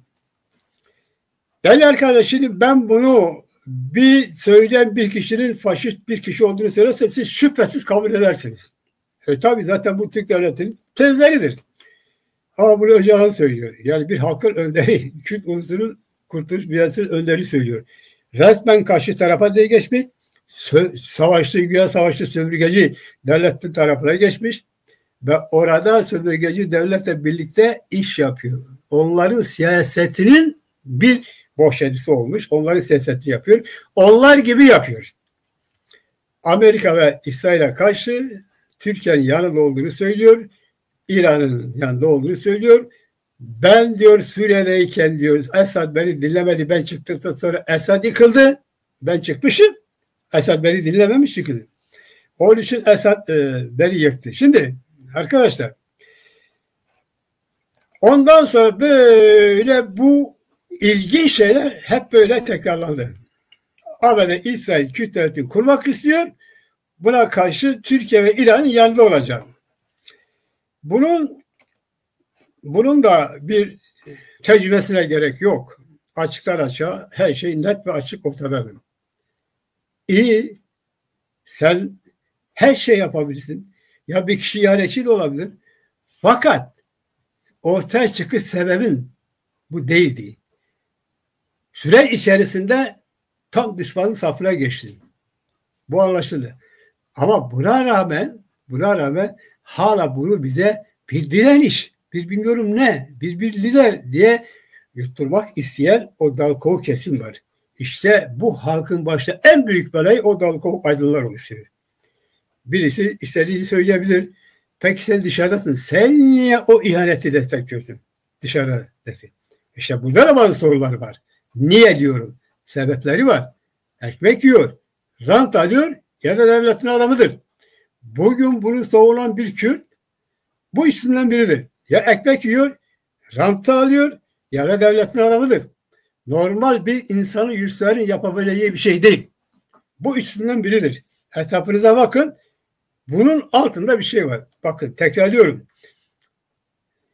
Değerli arkadaşlar, ben bunu söyleyen bir kişinin faşist bir kişi olduğunu söylersem siz şüphesiz kabul edersiniz. Tabii zaten bu Türk devletinin tezleridir. Ama bunu Öcalan söylüyor. Yani bir halkın önderi, Kürt ulusunun kurtuluş mücadelesinin önderi söylüyor. Resmen karşı tarafa diye geçmiş. Güya savaşçı sömürgeci devletin tarafına geçmiş. Ve orada sömürgeci devletle birlikte iş yapıyor. Onların siyasetinin bir boşedisi olmuş. Onların siyasetini yapıyor. Onlar gibi yapıyor. Amerika ve İsrail'e karşı Türkiye'nin yanında olduğunu söylüyor. İran'ın yanında olduğunu söylüyor. Ben diyor Suriye'deyken diyor Esad beni dinlemedi. Ben çıktıktan sonra Esad yıkıldı. Ben çıkmışım. Esad beni dinlememiş, yıkıldı. Onun için Esad beni yıktı. Şimdi arkadaşlar ondan sonra böyle bu ilginç şeyler hep böyle tekrarlandı. ABD İsrail Kürt devletini kurmak istiyor. Buna karşı Türkiye ve İran'ın yanında olacak. Bunun da bir tecrübesine gerek yok. Açıktan açığa her şey net ve açık ortadadır. İyi, sen her şey yapabilirsin. Ya bir kişi ihanetçi de olabilir. Fakat ortaya çıkış sebebin bu değildi. Süre içerisinde tam düşmanın safına geçtin. Bu anlaşıldı. Ama buna rağmen hala bunu bize bir direniş, bir bilmiyorum ne, bir lider diye yutturmak isteyen o Dalkov kesim var. İşte bu halkın başta en büyük belayı o Dalkov aydınlar oluşturuyor. Birisi istediğini söyleyebilir. Peki sen dışarıdasın. Sen niye o ihaneti destekliyorsun? Dışarıda desin. İşte burada da bazı sorular var. Niye diyorum? Sebepleri var. Ekmek yiyor, rant alıyor ya da devletin adamıdır. Bugün bunu savunan bir Kürt bu isimden biridir. Ya ekmek yiyor, rantı alıyor ya da devletin adamıdır. Normal bir insanın yüzlerin yapabileceği bir şey değil. Bu isimden biridir. Hesabınıza bakın. Bunun altında bir şey var. Bakın tekrarlıyorum.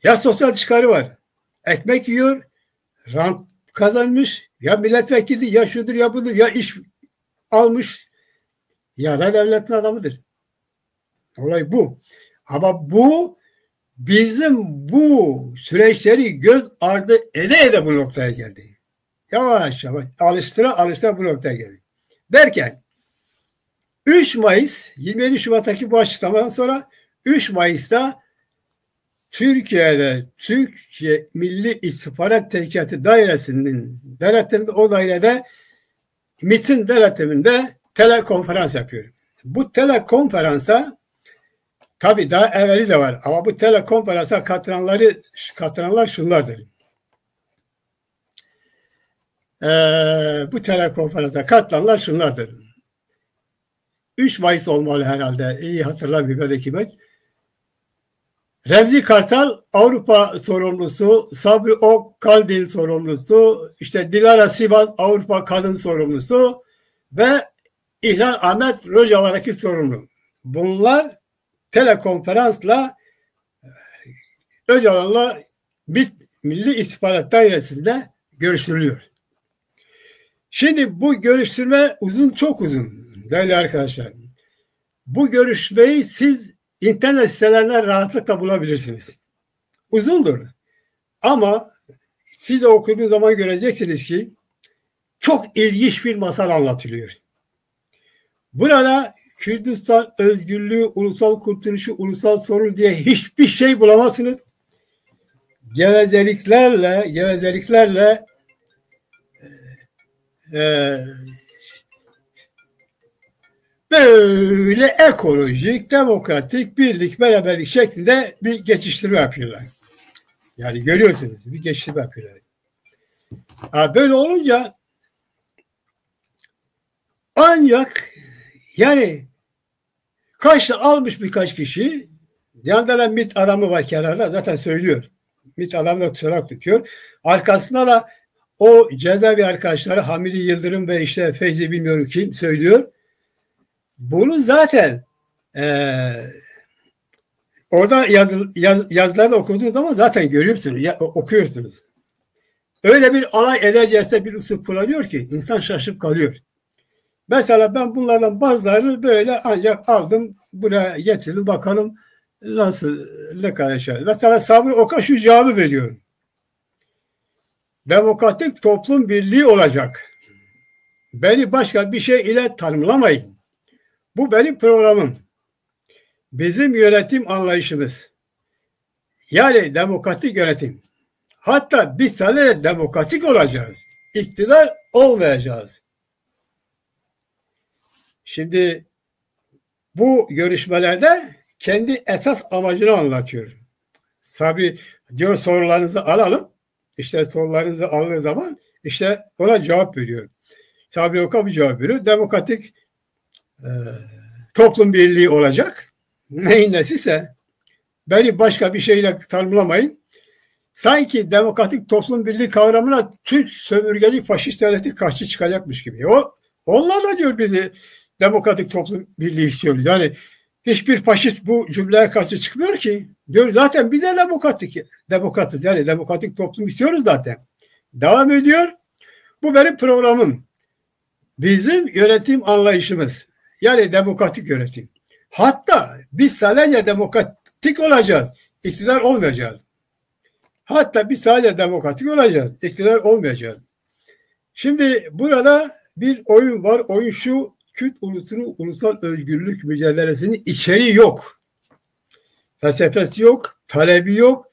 Ya sosyal çıkarı var. Ekmek yiyor, rant kazanmış, ya milletvekili, ya şudur ya budur, ya iş almış ya da devletin adamıdır. Olay bu. Ama bu bizim bu süreçleri göz ardı ede bu noktaya geldi. Yavaş yavaş alıştıra bu noktaya geldi. Derken 3 Mayıs 27 Şubat'taki bu açıklamadan sonra 3 Mayıs'ta Türkiye Milli İstihbarat Teşkilatı Dairesi'nin denetiminde, o dairede MİT'in denetiminde telekonferans yapıyor. Bu telekonferansa tabii daha evveli de var ama bu telekonferansa katılanlar şunlardır. Bu telekonferansa katılanlar şunlardır. 3 Mayıs olmalı herhalde. İyi hatırlamıyorum belki ben. Remzi Kartal Avrupa sorumlusu, Sabri Ok Kaldil sorumlusu, işte Dilara Sivas Avrupa kadın sorumlusu ve İhlal Ahmet Rojava'daki sorumlu. Bunlar telekonferansla Öcalan'la Milli İstihbarat Dairesi'nde görüşülüyor. Şimdi bu görüştürme çok uzun değerli arkadaşlar. Bu görüşmeyi siz internet sitelerinde rahatlıkla bulabilirsiniz. Uzundur. Ama siz de okuduğunuz zaman göreceksiniz ki çok ilginç bir masal anlatılıyor. Burada Kürdistan özgürlüğü, ulusal kurtuluşu, ulusal sorun diye hiçbir şey bulamazsınız. Gevezeliklerle böyle ekolojik, demokratik, birlik, beraberlik şeklinde bir geçiştirme yapıyorlar. Yani görüyorsunuz bir geçiştirme yapıyorlar. Böyle olunca ancak yani almış birkaç kişi, yanında MİT adamı var kenarda zaten söylüyor. MİT adamı da tutarak tutuyor. Arkasında da o cezaevi arkadaşları Hamidi Yıldırım ve işte Feyzi bilmiyorum kim söylüyor. Bunu zaten orada yazılarda okuduğunuz zaman zaten görüyorsunuz, okuyorsunuz. Öyle bir alay edercesine bir usul kullanıyor ki insan şaşıp kalıyor. Mesela ben bunlardan bazılarını böyle ancak aldım, buraya getirdim bakalım nasıl ne kadar şey. Mesela Sabri Ok'a şu cevabı veriyorum. Demokratik toplum birliği olacak. Beni başka bir şey ile tanımlamayın. Bu benim programım. Bizim yönetim anlayışımız. Yani demokratik yönetim. Hatta biz sadece demokratik olacağız. İktidar olmayacağız. Şimdi bu görüşmelerde kendi esas amacını anlatıyor. Sabri diyor sorularınızı alalım. İşte sorularınızı aldığı zaman işte ona cevap veriyor. Sabri Ok'a bir cevap veriyor. Demokratik toplum birliği olacak. Neyin nesiyse beni başka bir şeyle tanımlamayın. Sanki demokratik toplum birliği kavramına Türk sömürgeli faşist devleti karşı çıkacakmış gibi. Onlar da diyor bizi demokratik toplum birliği istiyoruz. Yani hiçbir faşist bu cümleye karşı çıkmıyor ki. Diyor zaten biz de demokratız. Yani demokratik toplum istiyoruz zaten. Devam ediyor. Bu benim programım. Bizim yönetim anlayışımız. Yani demokratik yönetim. Hatta biz sadece demokratik olacağız. İktidar olmayacağız. Hatta biz sadece demokratik olacağız. İktidar olmayacağız. Şimdi burada bir oyun var. Oyun şu: Kürt ulusunun ulusal özgürlük mücadelesinin içeriği yok. Felsefesi yok. Talebi yok.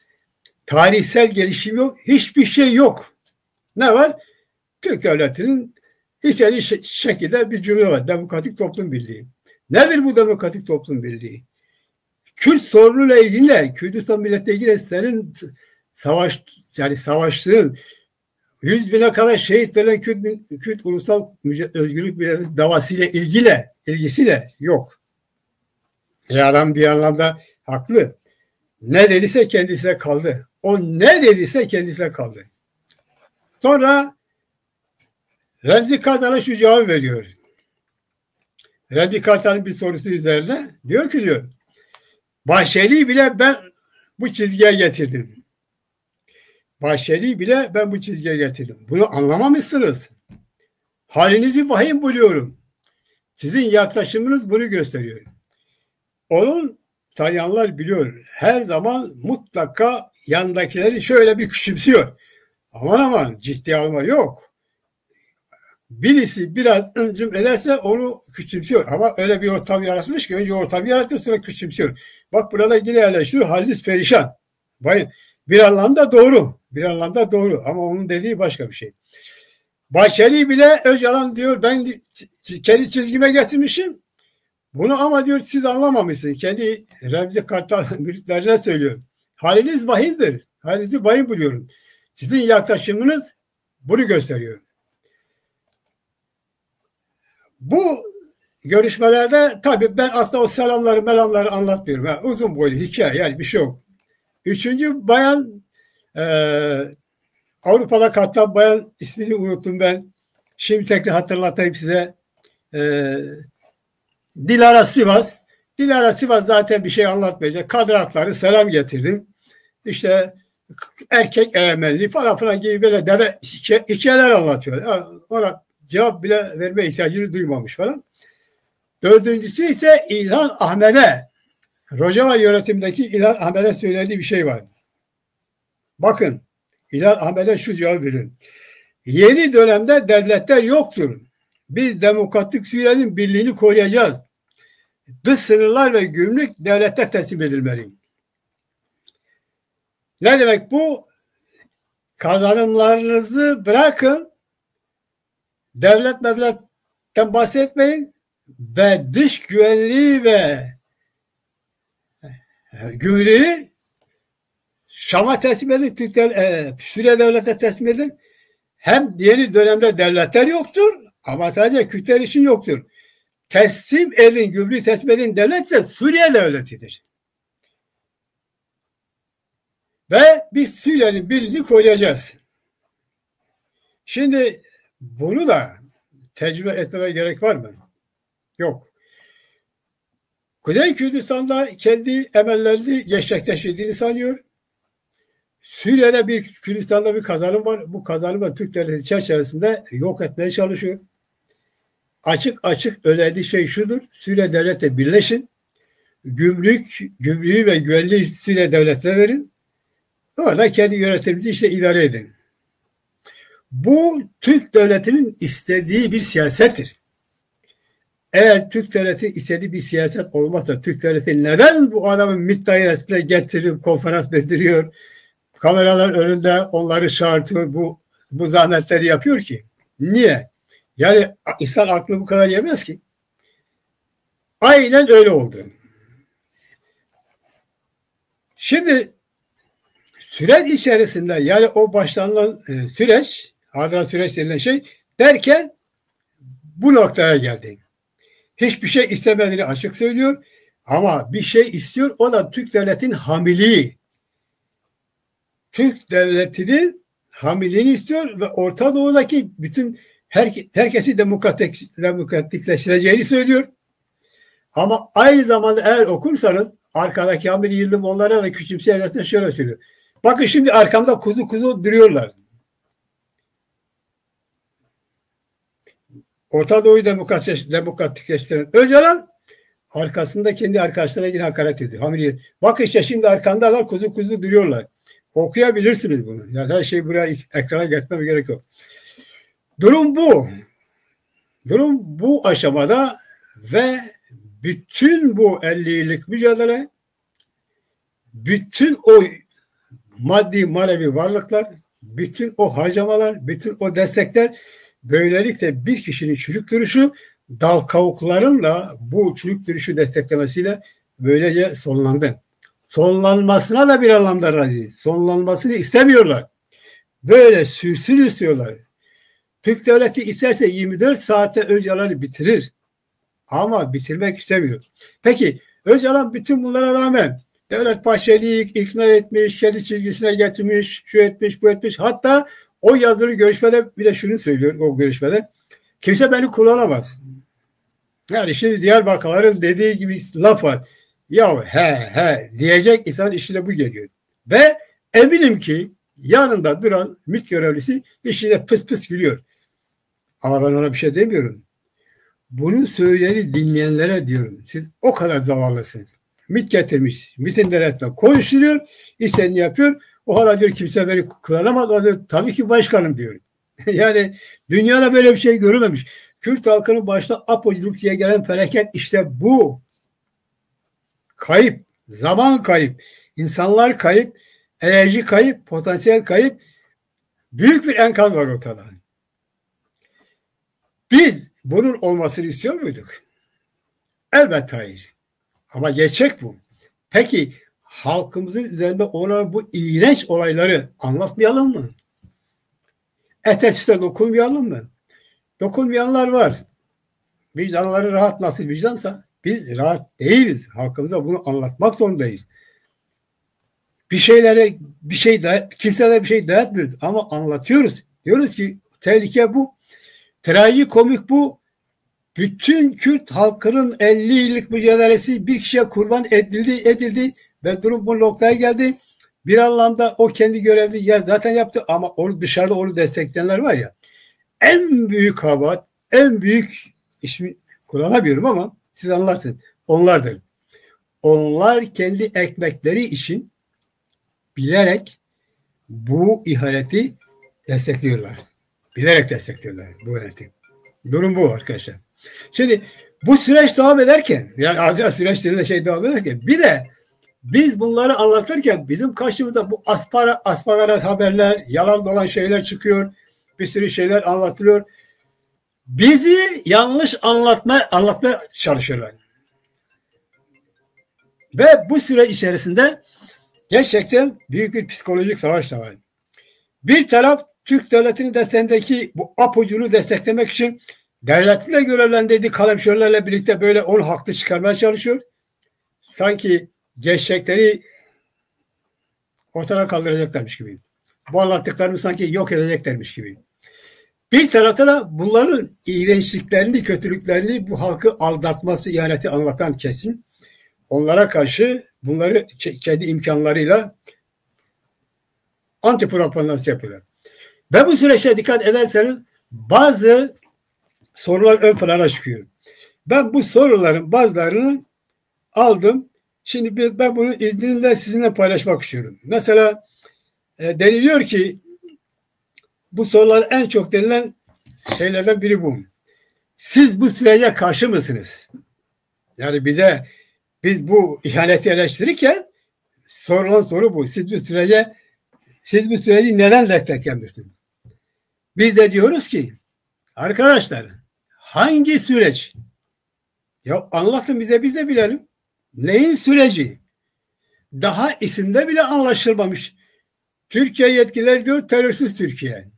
Tarihsel gelişim yok. Hiçbir şey yok. Ne var? Türk devletinin istediği şekilde bir cümle var. Demokratik toplum birliği. Nedir bu demokratik toplum birliği? Kürt sorunuyla ilgili, Kürdistan milletle ilgili senin savaştığın 100.000'e kadar şehit verilen Kürt ulusal özgürlük mücadelesi davasıyla ilgisiyle yok. Adam bir anlamda haklı. Ne dediyse kendisine kaldı. O ne dediyse kendisine kaldı. Sonra Remzi Kartal'a şu cevabı veriyor. Remzi Kartal'ın bir sorusu üzerine diyor ki Bahçeli'yi bile ben bu çizgiye getirdim. Bahçeli'yi bile ben bu çizgiye getirdim. Bunu anlamamışsınız. Halinizi vahim buluyorum. Sizin yaklaşımınız bunu gösteriyor. Onun tanıyanlar biliyor. Her zaman mutlaka yandakileri şöyle bir küçümsüyor. Aman aman ciddiye alma yok. Birisi biraz ıncım ederse onu küçümsüyor. Ama öyle bir ortam yaratmış ki önce ortamı yaratıyor sonra küçümsüyor. Bak burada yine yerleştiriyor. Haliniz perişan. Bayın. Bir anlamda doğru. Bir anlamda doğru. Ama onun dediği başka bir şey. Bahçeli bile Öcalan diyor ben kendi çizgime getirmişim. Bunu ama diyor siz anlamamışsınız. Kendi Remzi Kartal müritlerine söylüyor. Haliniz vahimdir. Halinizi vahim buluyorum. Sizin yaklaşımınız bunu gösteriyor. Bu görüşmelerde tabii ben aslında o melamları anlatmıyorum. Yani uzun boylu hikaye yani bir şey yok. Üçüncü bayan Avrupa'da katılan bayan ismini unuttum ben. Şimdi tekrar hatırlatayım size. Dilara Sivas. Dilara Sivas zaten bir şey anlatmayacak. Kadın hakları selam getirdim. İşte erkek egemenliği falan filan gibi böyle deve hikayeler anlatıyor. Ona cevap bile verme ihtiyacını duymamış falan. Dördüncüsü ise İlhan Ahmet'e, Rojava yönetimindeki İlhan Ahmet'e söylediği bir şey var. Bakın, İlhan Ahmet'e şu cevap verin. Yeni dönemde devletler yoktur. Biz demokratik Suriye'nin birliğini koruyacağız. Dış sınırlar ve gümrük devlete teslim edilmeli. Ne demek bu? Kazanımlarınızı bırakın, devletten bahsetmeyin ve dış güvenliği ve gümrüğü Şam'a teslim edin, Suriye devlete teslim edin. Hem yeni dönemde devletler yoktur ama sadece Kürtler için yoktur. Teslim edin, gümrüğü teslim edin devlet ise Suriye devletidir. Ve biz Suriye'nin birliğini koruyacağız. Şimdi bunu da tecrübe etmeme gerek var mı? Yok. Kuzey Kürdistan'da kendi emellerini gerçekleştirdiğini sanıyor. Suriye'de Kürdistan'da bir kazanım var. Bu kazanımı Türk devleti çerçevesinde yok etmeye çalışıyor. Açık açık önerdiği şey şudur. Suriye devletle birleşin. Gümrüğü ve güvenliği Suriye devletine verin. Orada kendi yönetiminizi işte idare edin. Bu Türk devletinin istediği bir siyasettir. Eğer Türk devleti istediği bir siyaset olmazsa Türk devleti neden bu adamın MİT dairesine getirip konferans bildiriyor, kameralar önünde onları çağırtıyor, bu zahmetleri yapıyor ki? Niye? Yani insan aklı bu kadar yemez ki. Aynen öyle oldu. Şimdi süreç içerisinde yani o başlanılan süreç, adına süreç denilen şey derken bu noktaya geldi. Hiçbir şey istemediğini açık söylüyor ama bir şey istiyor, o da Türk devletinin hamiliği. Türk devletinin hamiliğini istiyor ve Orta Doğu'daki bütün herkesi demokratikleştireceğini söylüyor. Ama aynı zamanda eğer okursanız arkadaki Hamili Yıldırım onlara da küçümseyerek şöyle söylüyor. Bakın şimdi arkamda kuzu kuzu duruyorlar. Orta Doğu'yu demokratikleştiren Öcalan arkasında kendi arkadaşlarına yine hakaret ediyor. Hamili, bakın işte şimdi arkandalar kuzu kuzu duruyorlar. Okuyabilirsiniz bunu. Yani her şey buraya ekrana getirmeme gerek yok. Durum bu. Durum bu aşamada ve bütün bu 50 yıllık mücadele, bütün o maddi manevi varlıklar, bütün o harcamalar, bütün o destekler böylelikle bir kişinin çürük duruşu dal kavuklarınla bu çürük duruşu desteklemesiyle böylece sonlandı. Sonlanmasına da bir anlamda razı. Sonlanmasını istemiyorlar. Böyle sürsün istiyorlar. Türk devleti isterse 24 saatte Öcalan'ı bitirir. Ama bitirmek istemiyor. Peki Öcalan bütün bunlara rağmen Devlet Bahçeli'yi ikna etmiş, kendi çizgisine getirmiş, şu etmiş, bu etmiş. Hatta o yazılı görüşmede bir de şunu söylüyor o görüşmede. Kimse beni kullanamaz. Yani şimdi Diyarbakır'ın dediği gibi laf var. Ya he diyecek insan işine bu geliyor. Ve eminim ki yanında duran MİT görevlisi işine pıs pıs gülüyor. Ama ben ona bir şey demiyorum. Bunu söyleyeni dinleyenlere diyorum. Siz o kadar zavallısınız. MİT getirmiş. MİT'in denetme konuşturuyor. İstediğini yapıyor. O hala diyor kimse beni kullanamaz. O diyor tabii ki başkanım diyor. Yani dünyada böyle bir şey görülmemiş. Kürt halkının başta apoculuk diye gelen felaket işte bu. Kayıp, zaman kayıp, insanlar kayıp, enerji kayıp, potansiyel kayıp, büyük bir enkaz var ortada. Biz bunun olmasını istiyor muyduk? Elbette hayır. Ama gerçek bu. Peki halkımızın üzerinde olan bu iğrenç olayları anlatmayalım mı? Etersiz'e dokunmayalım mı? Dokunmayanlar var. Vicdanları rahat, nasıl vicdansa biz rahat değiliz. Halkımıza bunu anlatmak zorundayız. Kimselere bir şey dayatmıyoruz ama anlatıyoruz. Diyoruz ki tehlike bu. Trajikomik bu. Bütün Kürt halkının 50 yıllık mücadelesi bir kişiye kurban edildi ve durum bu noktaya geldi. Bir anlamda o kendi görevini zaten yaptı ama onu dışarıda onu destekleyenler var ya, en büyük kabahat, en büyük, ismi kullanamıyorum ama siz anlarsınız, onlardır. Onlar kendi ekmekleri için bilerek bu ihaneti destekliyorlar. Bilerek destekliyorlar bu ihaneti. Durum bu arkadaşlar. Şimdi bu süreç devam ederken, yani acil süreçlerinde devam ederken, bir de biz bunları anlatırken bizim karşımıza bu asparagas haberler, yalan dolan şeyler çıkıyor. Bir sürü şeyler anlatılıyor. Bizi yanlış anlatmaya çalışıyorlar. Ve bu süre içerisinde gerçekten büyük bir psikolojik savaş da var. Bir taraf Türk devletinin destekindeki bu apucunu desteklemek için devletle görevlendirdiği kalemşörlerle birlikte böyle onu haklı çıkarmaya çalışıyor. Sanki gerçekleri ortadan kaldıracaklarmış gibi. Bu anlattıklarını sanki yok edeceklermiş gibi. Bir tarafta da bunların iğrençliklerini, kötülüklerini, bu halkı aldatması, ihaneti anlatan kesim onlara karşı bunları kendi imkanlarıyla anti propagandası yapıyorlar. Ve bu süreçte dikkat ederseniz bazı sorular ön plana çıkıyor. Ben bu soruların bazılarını aldım. Şimdi ben bunu izninizle sizinle paylaşmak istiyorum. Mesela deniliyor ki bu sorular en çok denilen şeylerden biri bu. Siz bu sürece karşı mısınız? Yani biz bu ihaneti eleştirirken sorulan soru bu. Siz bu süreci neden desteklemiyorsunuz? Biz de diyoruz ki arkadaşlar hangi süreç? Ya anlatın bize, biz de bilelim. Neyin süreci? Daha isimde bile anlaşılmamış. Türkiye yetkilileri diyor terörsüz Türkiye.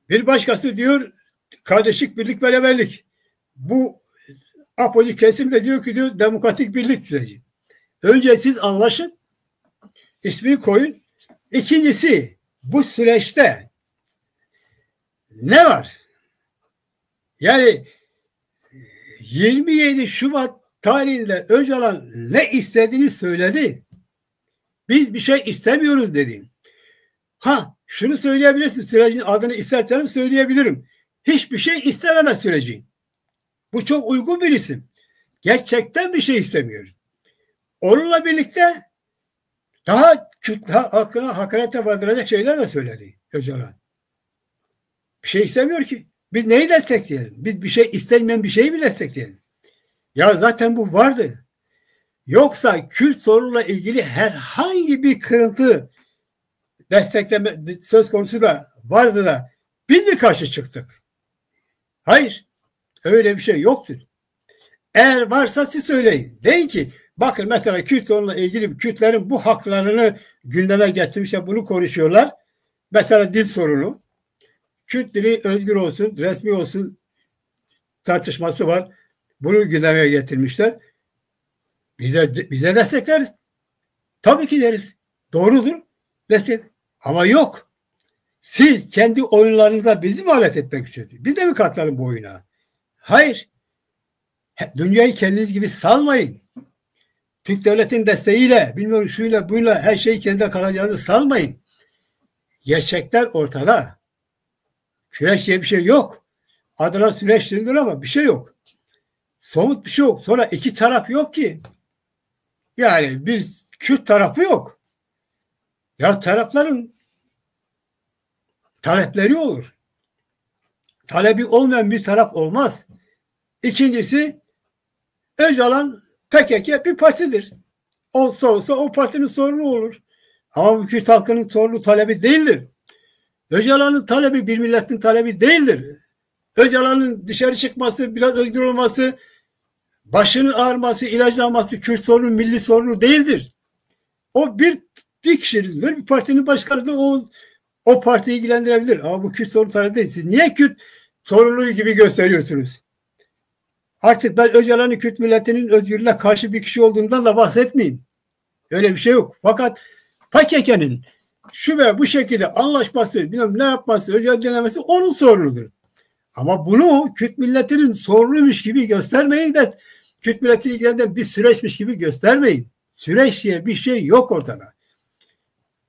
Bir başkası diyor kardeşlik, birlik, beraberlik. Bu apoji kesim de diyor ki diyor demokratik birlik süreci. Önce siz anlaşın, ismini koyun. İkincisi bu süreçte ne var? Yani 27 Şubat tarihinde Öcalan ne istediğini söyledi. Biz bir şey istemiyoruz dedi. Şunu söyleyebilirsiniz, sürecin adını isterseniz söyleyebilirim. Hiçbir şey istememez süreci. Bu çok uygun bir isim. Gerçekten bir şey istemiyor. Onunla birlikte daha Kürt halkına hakarete vardıracak şeyler de söyledi Öcalan. Bir şey istemiyor ki. Biz neyi destekleyelim? Biz bir şey istenmeyen bir şeyi mi destekleyelim? Ya zaten bu vardı. Yoksa Kürt sorunuyla ilgili herhangi bir kırıntı destekleme söz konusu da vardı da biz mi karşı çıktık? Hayır. Öyle bir şey yoktur. Eğer varsa siz söyleyin. Deyin ki bakın mesela Kürt sorunuyla ilgili Kürtlerin bu haklarını gündeme getirmişler, bunu konuşuyorlar. Mesela dil sorunu. Kürt dili özgür olsun, resmi olsun tartışması var. Bunu gündeme getirmişler. Bize destekleriz. Tabii ki deriz. Doğrudur. Destek. Ama yok. Siz kendi oyunlarınıza bizi mi alet etmek istiyorsunuz? Biz de mi katılalım bu oyuna? Hayır. Dünyayı kendiniz gibi salmayın. Türk devletin desteğiyle, bilmiyorum şuyla buyla her şeyi kendine kalacağını salmayın. Gerçekler ortada. Süreç diye bir şey yok. Adına süreç deniliyor ama bir şey yok. Somut bir şey yok. Sonra iki taraf yok ki. Yani bir Kürt tarafı yok. Ya tarafların talepleri olur. Talebi olmayan bir taraf olmaz. İkincisi, Öcalan PKK bir partidir. Olsa olsa o partinin sorunu olur. Ama bu Kürt halkının sorunu talebi değildir. Öcalan'ın talebi bir milletin talebi değildir. Öcalan'ın dışarı çıkması, biraz özgür olması, başının ağrıması, ilaçlanması Kürt sorunu, milli sorunu değildir. O bir kişidir, bir partinin başkanıdır. O partiyi ilgilendirebilir. Ama bu Kürt sorunu talebi değil. Siz niye Kürt sorunu gibi gösteriyorsunuz? Artık ben Öcalan'ın Kürt milletinin özgürlüğüne karşı bir kişi olduğundan da bahsetmeyin. Öyle bir şey yok. Fakat PKK'nın şu ve bu şekilde anlaşması, bilmem ne yapması, Öcalan denemesi onun sorunudur. Ama bunu Kürt milletinin sorunuymuş gibi göstermeyin de Kürt milletini ilgilendiren bir süreçmiş gibi göstermeyin. Süreç diye bir şey yok ortada.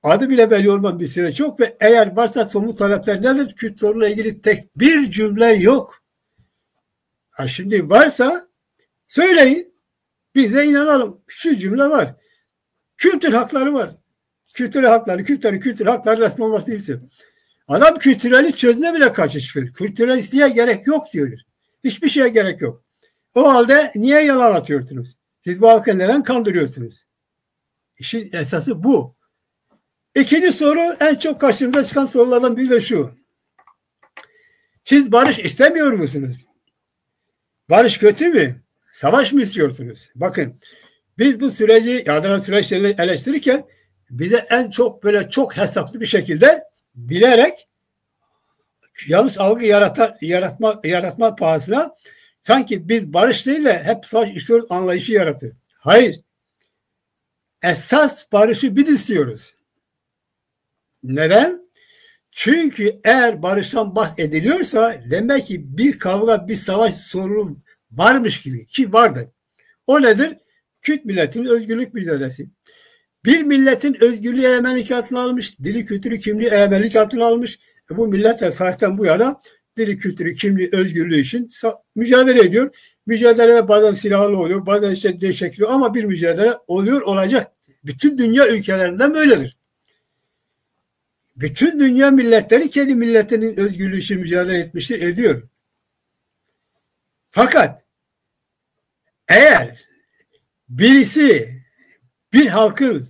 Adı bile belli olmayan bir süreç yok ve eğer varsa somut talepler nedir? Kürt sorunuyla ilgili tek bir cümle yok. Ha şimdi varsa söyleyin. Bize inanalım. Şu cümle var. Kültür hakları var. Kültür hakları, Kürtlerin kültür hakları resmi olmasını istiyor. Adam kültüreli çözüme bile karşı çıkıyor. Kültürelistliğe gerek yok diyor. Hiçbir şeye gerek yok. O halde niye yalan atıyorsunuz? Siz bu halkı neden kandırıyorsunuz? İşin esası bu. İkinci soru, en çok karşımıza çıkan sorulardan biri de şu. Siz barış istemiyor musunuz? Barış kötü mü? Savaş mı istiyorsunuz? Bakın, biz bu süreci, yardıran süreçleri eleştirirken bize en çok böyle çok hesaplı bir şekilde bilerek yanlış algı yaratma pahasına sanki biz barış değil de hep savaş istiyoruz anlayışı yaratıyor. Hayır. Esas barışı biz istiyoruz. Neden? Çünkü eğer barıştan bahsediliyorsa demek ki bir kavga, bir savaş sorunu varmış gibi ki vardı. O nedir? Kürt milletinin özgürlük mücadelesi. Bir milletin özgürlüğü egemenlik altına almış, dili, kültürü, kimliği egemenlik altına almış. Bu millet de zaten bu yana dili, kültürü, kimliği, özgürlüğü için mücadele ediyor. Mücadele bazen silahlı oluyor, bazen işte değişikliyor ama bir mücadele oluyor, olacak. Bütün dünya ülkelerinden böyledir. Bütün dünya milletleri kendi milletinin özgürlüğü için mücadele etmiştir, ediyor. Fakat eğer birisi bir halkın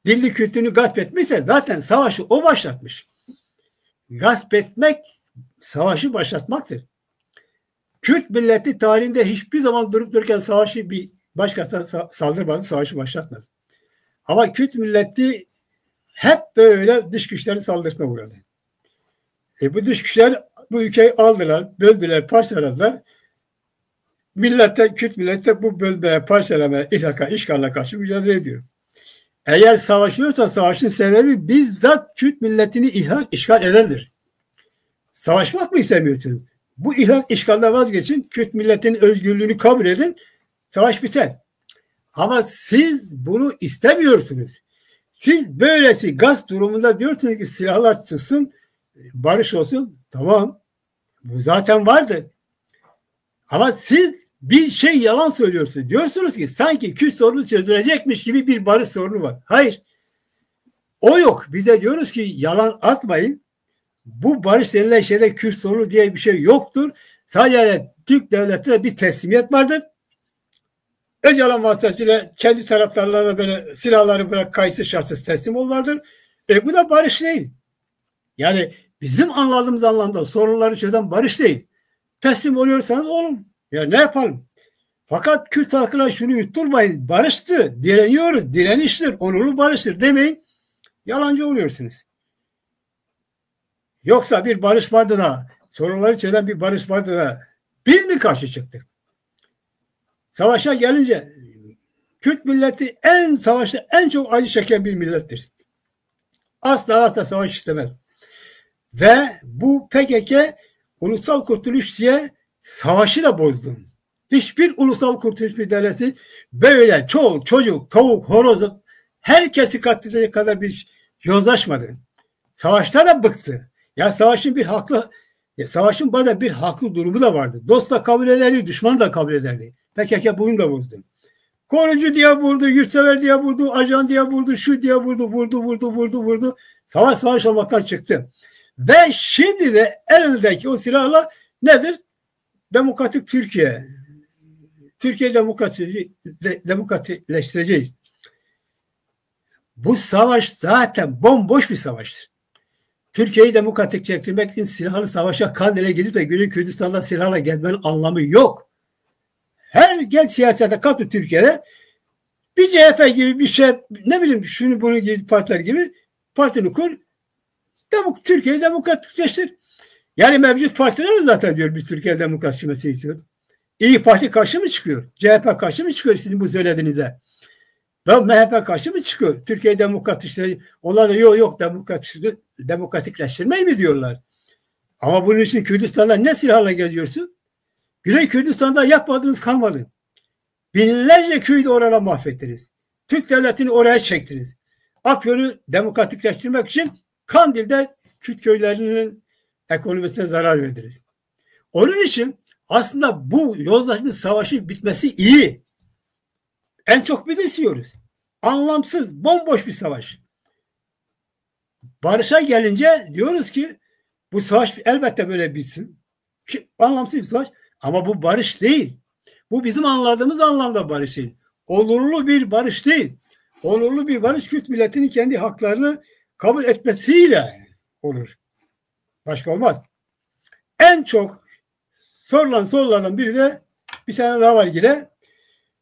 dilli kültürünü gasp etmişse zaten savaşı o başlatmış. Gasp etmek savaşı başlatmaktır. Kürt milleti tarihinde hiçbir zaman durup dururken savaşı bir başkasına saldırmadı, savaşı başlatmadı. Ama Kürt milleti hep böyle dış güçlerin saldırısına uğradı. Bu dış güçler bu ülkeyi aldılar, böldüler, parçaladılar. Kürt millette bu bölmeye, parçalamaya, ilhaka, işgalla karşı mücadele ediyor. Eğer savaşıyorsa savaşın sebebi bizzat Kürt milletini işgal edendir. Savaşmak mı istemiyorsunuz? Bu işgalden vazgeçin, Kürt milletinin özgürlüğünü kabul edin, savaş biter. Ama siz bunu istemiyorsunuz. Siz böylesi gaz durumunda diyorsunuz ki silahlar çıksın, barış olsun. Tamam, bu zaten vardı. Ama siz bir şey yalan söylüyorsunuz. Diyorsunuz ki sanki Kürt sorunu çözülecekmiş gibi bir barış sorunu var. Hayır. O yok. Biz de diyoruz ki yalan atmayın. Bu barış denilen şeyde Kürt sorunu diye bir şey yoktur. Sadece Türk devletine bir teslimiyet vardır. Öcalan vasıtasıyla kendi taraftarlarına böyle silahları bırak kayıtsız şartsız teslim olurlardır. Bu da barış değil. Yani bizim anladığımız anlamda sorunları çözen barış değil. Teslim oluyorsanız olun. Ya ne yapalım? Fakat Kürt halkına şunu yutturmayın. Barıştı, direniyoruz, direniştir, onurlu barıştır demeyin. Yalancı oluyorsunuz. Yoksa bir barış vardı da, sorunları çözen bir barış vardı da biz mi karşı çıktık? Savaşa gelince Kürt milleti savaşta en çok acı çeken bir millettir. Asla savaş istemez. Ve bu PKK ulusal kurtuluş diye savaşı da bozdu. Hiçbir ulusal kurtuluş mücadelesi böyle çoluk, çocuk, tavuk, horoz herkesi katledecek kadar bir yozlaşmadı. Savaşta da bıktı. Ya savaşın bazen bir haklı durumu da vardı. Dost da kabul ederdi, düşman da kabul ederdi. PKK bunu da bozdu. Korucu diye vurdu, yurtsever diye vurdu, ajan diye vurdu, şu diye vurdu. Savaş olmaktan çıktı. Ve şimdi de elindeki o silahla nedir? Demokratik Türkiye. Türkiye demokratikleştireceğiz. Bu savaş zaten bomboş bir savaştır. Türkiye'yi demokratikleştirmek için silahlı savaşa Kandil'e gidip de Güney Kürdistan'da silahla gezmenin anlamı yok. Her genç siyasete katı Türkiye'de bir CHP gibi bir şey, ne bileyim şunu bunu gibi partiler gibi partini kur, Türkiye'yi demokratikleştir. Yani mevcut partiler zaten diyor biz Türkiye demokratikleşmesi istiyor. İyi Parti karşı mı çıkıyor? CHP karşı mı çıkıyor sizin bu söylediğinize? Ve MHP karşı mı çıkıyor? Türkiye demokratikleştirmeyi. Onlar da yok demokratikleştirmeyi mi diyorlar? Ama bunun için Kürdistan'da ne silahla geziyorsun? Güney Kürdistan'da yapmadığınız kalmadı. Binlerce köyü de orada mahvettiniz. Türk devletini oraya çektiniz. Afyon'u demokratikleştirmek için Kandil'de Kürt köylerinin ekonomisine zarar verdiniz. Onun için aslında bu yozlaşma savaşı bitmesi iyi. En çok biz istiyoruz. Anlamsız, bomboş bir savaş. Barış'a gelince diyoruz ki bu savaş elbette böyle bitsin. Anlamsız bir savaş. Ama bu barış değil. Bu bizim anladığımız anlamda barış değil. Onurlu bir barış değil. Onurlu bir barış Kürt milletinin kendi haklarını kabul etmesiyle olur. Başka olmaz. En çok sorulan sorulardan biri de bir tane daha var yine.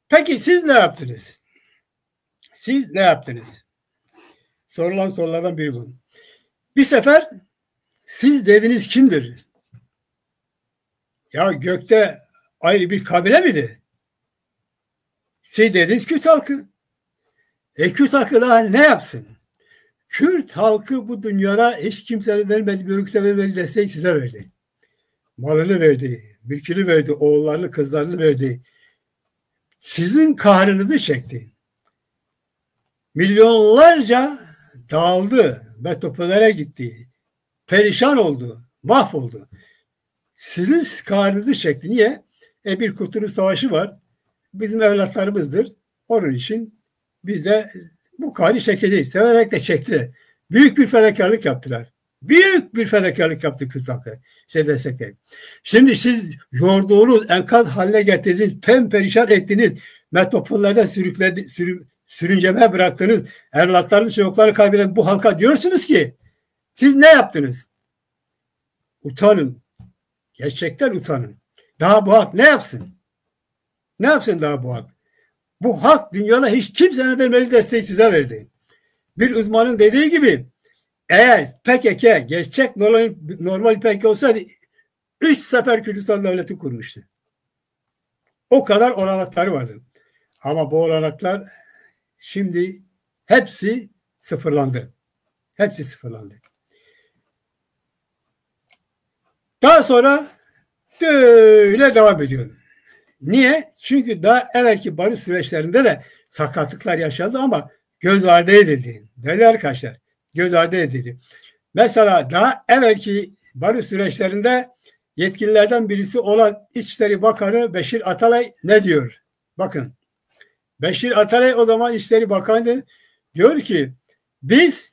Peki siz ne yaptınız? Siz ne yaptınız? Sorulan sorulardan biri bu. Bir sefer siz dediniz kimdir? Ya gökte ayrı bir kabile miydi? Siz dediniz Kürt halkı. Kürt halkı daha ne yapsın? Kürt halkı bu dünyada hiç kimsenin vermediği, bir ülkede vermediği desteği size verdi. Malını verdi, mülkünü verdi, oğullarını, kızlarını verdi. Sizin kahrınızı çekti. Milyonlarca dağıldı, metropolere gitti, perişan oldu, mahvoldu. Sizin kahrınızı çekti. Niye? Bir Kurtuluş Savaşı var. Bizim evlatlarımızdır. Onun için biz de bu kahrı çekeceğiz. Severek de çektiler. Büyük bir fedakarlık yaptılar. Büyük bir fedakarlık yaptı Kürt halkı. Şimdi siz yorduğunuz, enkaz haline getirdiniz, perişan ettiniz, metropollerde sürüncemeye bıraktınız, evlatlarını, çocuklarını kaybeden bu halka diyorsunuz ki siz ne yaptınız? Utanın. Gerçekten utanın. Daha bu halk ne yapsın? Ne yapsın daha bu halk? Bu halk dünyada hiç kimsenin vermediği desteği size verdi. Bir uzmanın dediği gibi eğer PKK gerçek normal PKK olsaydı 3 sefer Kürdistan devleti kurmuştu. O kadar olanakları vardı. Ama bu olanaklar şimdi hepsi sıfırlandı. Hepsi sıfırlandı. Daha sonra böyle devam ediyor. Niye? Çünkü daha evvelki barış süreçlerinde de sakatlıklar yaşandı ama göz ardı edildi. Değerli arkadaşlar, göz ardı edildi. Mesela daha evvelki barış süreçlerinde yetkililerden birisi olan İçişleri Bakanı Beşir Atalay ne diyor? Bakın. Beşir Atalay o zaman İçişleri Bakanı diyor ki biz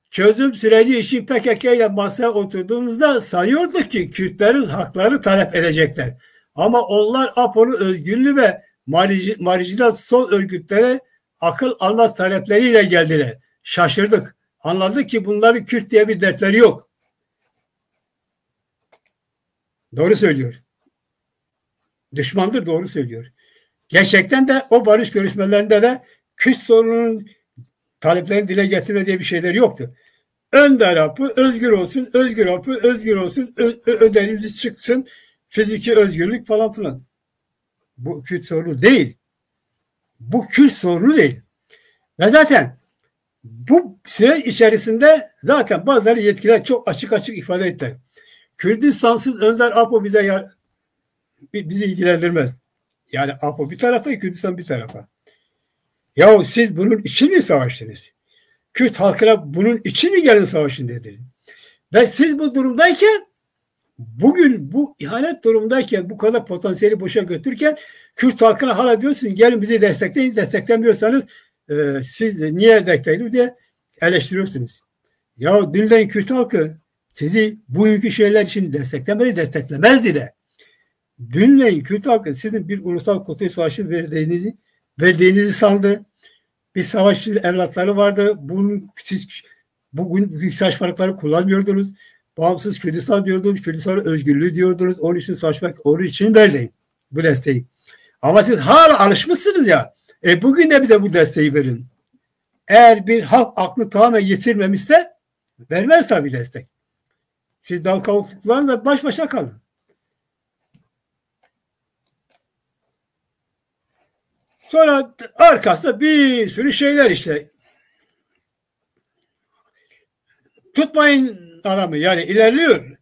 çözüm süreci için PKK ile masaya oturduğumuzda sanıyorduk ki Kürtlerin hakları talep edecekler. Ama onlar APO'nun özgürlüğü ve marjinal sol örgütlere akıl almaz talepleriyle geldiler. Şaşırdık. Anladık ki bunların Kürt diye bir dertleri yok. Doğru söylüyor. Düşmandır, doğru söylüyor. Gerçekten de o barış görüşmelerinde de Kürt sorununun taleplerini dile getirme diye bir şeyler yoktu. Önder hapı özgür olsun, özgür hapı özgür olsun, öderimizi çıksın, fiziki özgürlük falan filan. Bu Kürt sorunu değil. Bu Kürt sorunu değil. Ve zaten bu süreç içerisinde zaten bazıları yetkililer çok açık ifade ettiler. Kürdistansız Önder Apo bizi ilgilendirmez. Yani Apo bir tarafa, Kürdistan bir tarafa. Yahu siz bunun için mi savaştınız? Kürt halkına bunun için mi gelin savaşın dediniz? Ve siz bu durumdayken Bugün bu ihanet durumdayken, bu kadar potansiyeli boşa götürürken Kürt halkına hala diyorsun gelin bizi destekleyin, desteklemiyorsanız siz niye destekliyorsunuz diye eleştiriyorsunuz. Ya dinleyin, Kürt halkı sizi bugünkü şeyler için desteklemeli, desteklemezdi de. Dinleyin, Kürt halkı sizin bir ulusal Kurtuluş Savaşı verdiğinizi sandı. Bir savaşçı evlatları vardı. Siz bugün büyük saçmalıkları kullanmıyordunuz. Bağımsız Kürdistan diyordunuz. Kürdistan özgürlüğü diyordunuz. Onun için savaşmak, onun için vermeyin bu desteği. Ama siz hala alışmışsınız ya. Bugün de bize bu desteği verin. Eğer bir halk aklı tamamen yitirmemişse vermez tabii destek. Siz dal kavuklarla baş başa kalın. Sonra arkasında bir sürü şeyler işte. Tutmayın adamı, yani ilerliyor.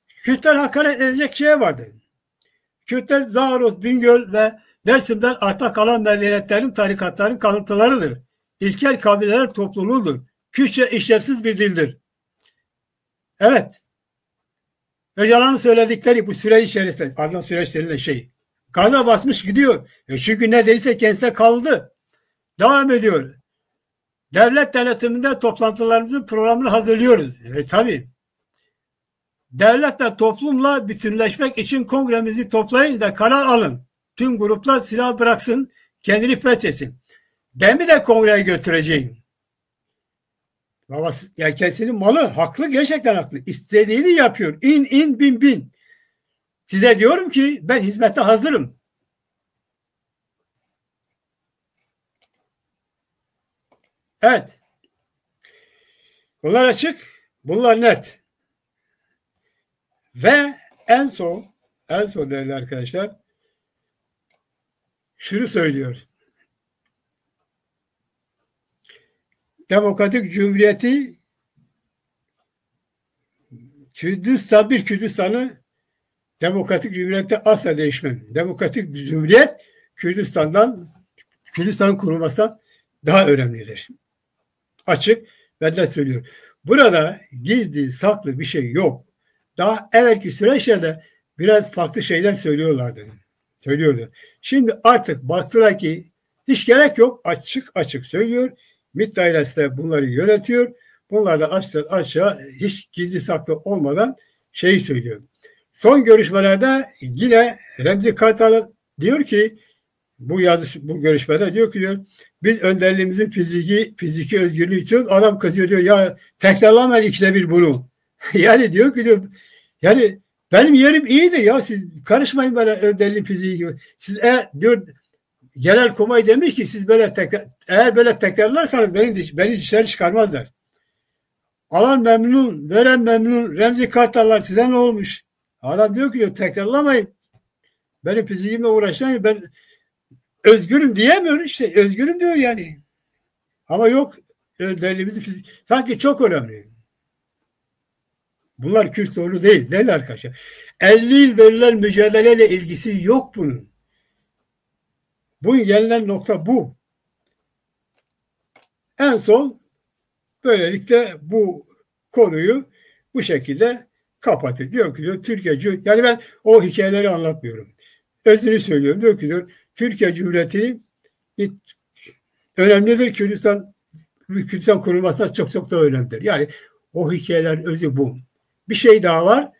Kürtler hakaret edecek şey vardı. Kürtler Zağros, Bingöl ve Dersim'den arta kalan medeniyetlerin, tarikatların kalıntılarıdır. İlkel kabileler topluluğudur. Kürtçe işlevsiz bir dildir. Evet. Öcalan'ın söyledikleri bu süre içerisinde, Adnan süreçlerinde gaza basmış gidiyor. Çünkü neredeyse kendisine kaldı. Devam ediyor. Devlet denetiminde toplantılarımızın programını hazırlıyoruz. Tabii. Devletle toplumla bütünleşmek için kongremizi toplayın ve karar alın. Tüm gruplar silah bıraksın, kendini fethetsin. Ben mi de kongreye götüreceğim? Babası, yani kendisinin malı, haklı, gerçekten haklı. İstediğini yapıyor. İn, bin. Size diyorum ki ben hizmete hazırım. Evet. Bunlar açık, bunlar net. Ve en son değerli arkadaşlar şunu söylüyor. Demokratik Cumhuriyeti Kürdistan'ı Demokratik Cumhuriyette asla değişmem. Demokratik Cumhuriyet Kürdistan'ın kurulmasından daha önemlidir. Açık ve de söylüyor. Burada gizli, saklı bir şey yok. Daha evvelki süreçlerde biraz farklı şeyler söylüyordu. Şimdi artık baktılar ki hiç gerek yok. Açık söylüyor. MİT dairesi de bunları yönetiyor. Bunlar da açığa hiç gizli saklı olmadan söylüyor. Son görüşmelerde yine Remzi Kartal diyor ki bu görüşmede diyor ki biz önderliğimizin fiziki özgürlüğü için, adam kızıyor diyor ya tekrarlamayın ikide bir bunu. Yani diyor ki yani benim yerim iyidir ya, siz karışmayın böyle önderliğin fiziki. Siz diyor Genelkurmay demiş ki siz eğer böyle tekrarlarsanız beni dışarı çıkarmazlar. Alan memnun, veren memnun, Remzi Kartallar size ne olmuş? Adam diyor ki tekrarlamayın. Benim fizikimle uğraşan ben özgürüm diyemiyor işte. Özgürüm diyor yani. Ama yok özelliğimizi sanki çok önemli. Bunlar Kürt sorunu değil arkadaşlar. 50 yıl verilen mücadeleyle ilgisi yok bunun. Bugün gelinen nokta bu. En son böylelikle bu konuyu bu şekilde kapatıyor. Diyor ki Türkiye, yani ben o hikayeleri anlatmıyorum. Özünü söylüyorum. Diyor ki Türkiye Cumhuriyeti önemlidir. Kürdistan kurulmasına çok da önemlidir. Yani o hikayelerin özü bu. Bir şey daha var.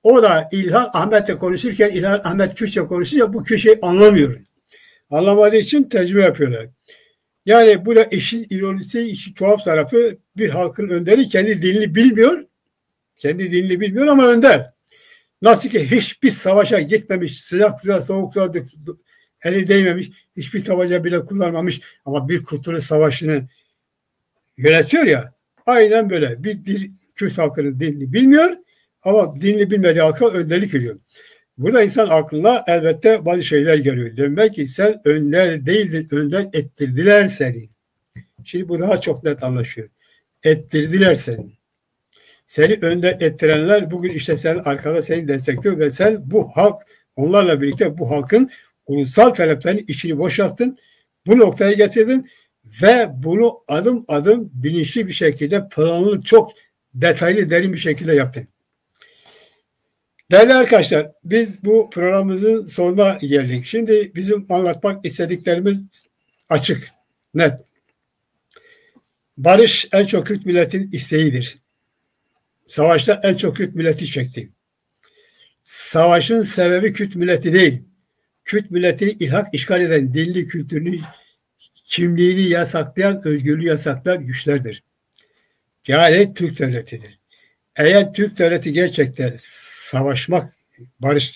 O da İlhan Ahmet'le konuşurken, İlhan Ahmet Kürtçe konuşunca bu Kürtçeyi anlamıyor. Anlamadığı için tercüme yapıyorlar. Yani bu da işin ironisi, işin tuhaf tarafı, bir halkın önderi kendi dilini bilmiyor ama önder. Nasıl ki hiçbir savaşa gitmemiş, sıcak suya, soğuk suya eli değmemiş, hiçbir tabanca bile kullanmamış ama bir Kurtuluş Savaşı'nı yönetiyor ya, aynen böyle. Bir Kürt halkının dilini bilmiyor ama dilini bilmediği halka önderlik ediyor. Burada insan aklına elbette bazı şeyler geliyor. Demek ki sen önder değildin, önder ettirdiler seni. Şimdi bu daha çok net anlaşıyor. Ettirdiler seni. Seni önder ettirenler bugün işte sen arkada seni destekliyor ve sen bu halk, onlarla birlikte bu halkın ulusal taleplerinin içini boşalttın. Bu noktaya getirdin ve bunu adım adım bilinçli bir şekilde, planlı, çok detaylı, derin bir şekilde yaptın. Değerli arkadaşlar, biz bu programımızın sonuna geldik. Şimdi bizim anlatmak istediklerimiz açık, net. Barış en çok Kürt milletin isteğidir. Savaşta en çok Kürt milleti çekti. Savaşın sebebi Kürt milleti değil. Kürt milletini ilhak işgal eden, dilini, kültürünü, kimliğini yasaklayan, özgürlüğü yasaklayan güçlerdir. Yani Türk devletidir. Eğer Türk devleti gerçekten savaşmak,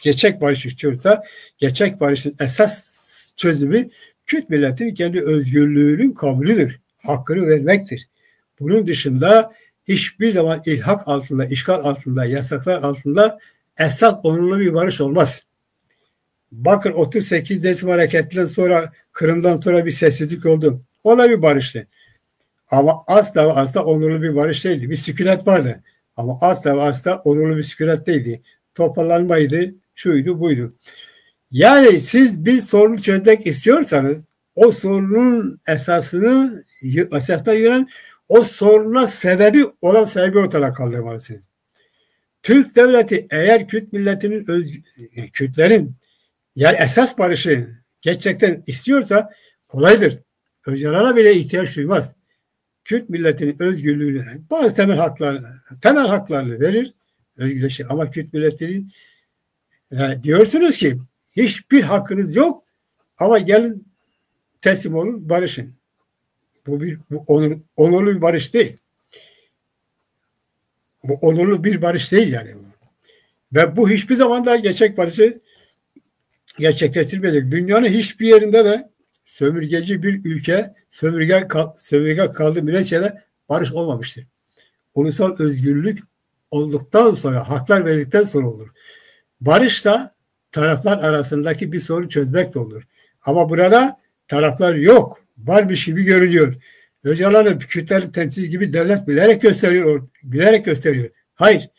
gerçek barış istiyorsa, gerçek barışın esas çözümü Kürt milletinin kendi özgürlüğünün kabulüdür. Hakkını vermektir. Bunun dışında hiçbir zaman ilhak altında, işgal altında, yasaklar altında esas onurlu bir barış olmaz. Bakın 38 Dersim hareketinden sonra, Kırım'dan sonra bir sessizlik oldu. O da bir barıştı. Ama asla ve asla onurlu bir barış değildi. Bir sükunet vardı. Ama asla ve asla onurlu bir sükunet değildi. Toparlanmaydı, şuydu, buydu. Yani siz bir sorunu çözmek istiyorsanız o sorunun esasına yönen o soruna sebebi olan sebebi ortadan kaldırmalısınız. Türk devleti eğer Kürt milletinin Kürtlerin yani esas barışı gerçekten istiyorsa kolaydır. Öcalan'a bile ihtiyaç duymaz. Kürt milletinin özgürlüğüne bazı temel haklarını verir, özgürleşir. Ama Kürt milletinin diyorsunuz ki hiçbir hakkınız yok ama gelin teslim olun, barışın. Bu onurlu bir barış değil. Bu onurlu bir barış değil yani. Ve bu hiçbir zaman da gerçek barışı gerçekleştirmeyecek. Dünyanın hiçbir yerinde de sömürgeci bir ülke, sömürge kaldığı müddetçe barış olmamıştır. Ulusal özgürlük olduktan sonra, haklar verildikten sonra olur. Barış da taraflar arasındaki bir sorun çözmek de olur. Ama burada taraflar yok. Varmış gibi görünüyor. Öcalan'ın Kürtleri temsil gibi devlet bilerek gösteriyor. Hayır.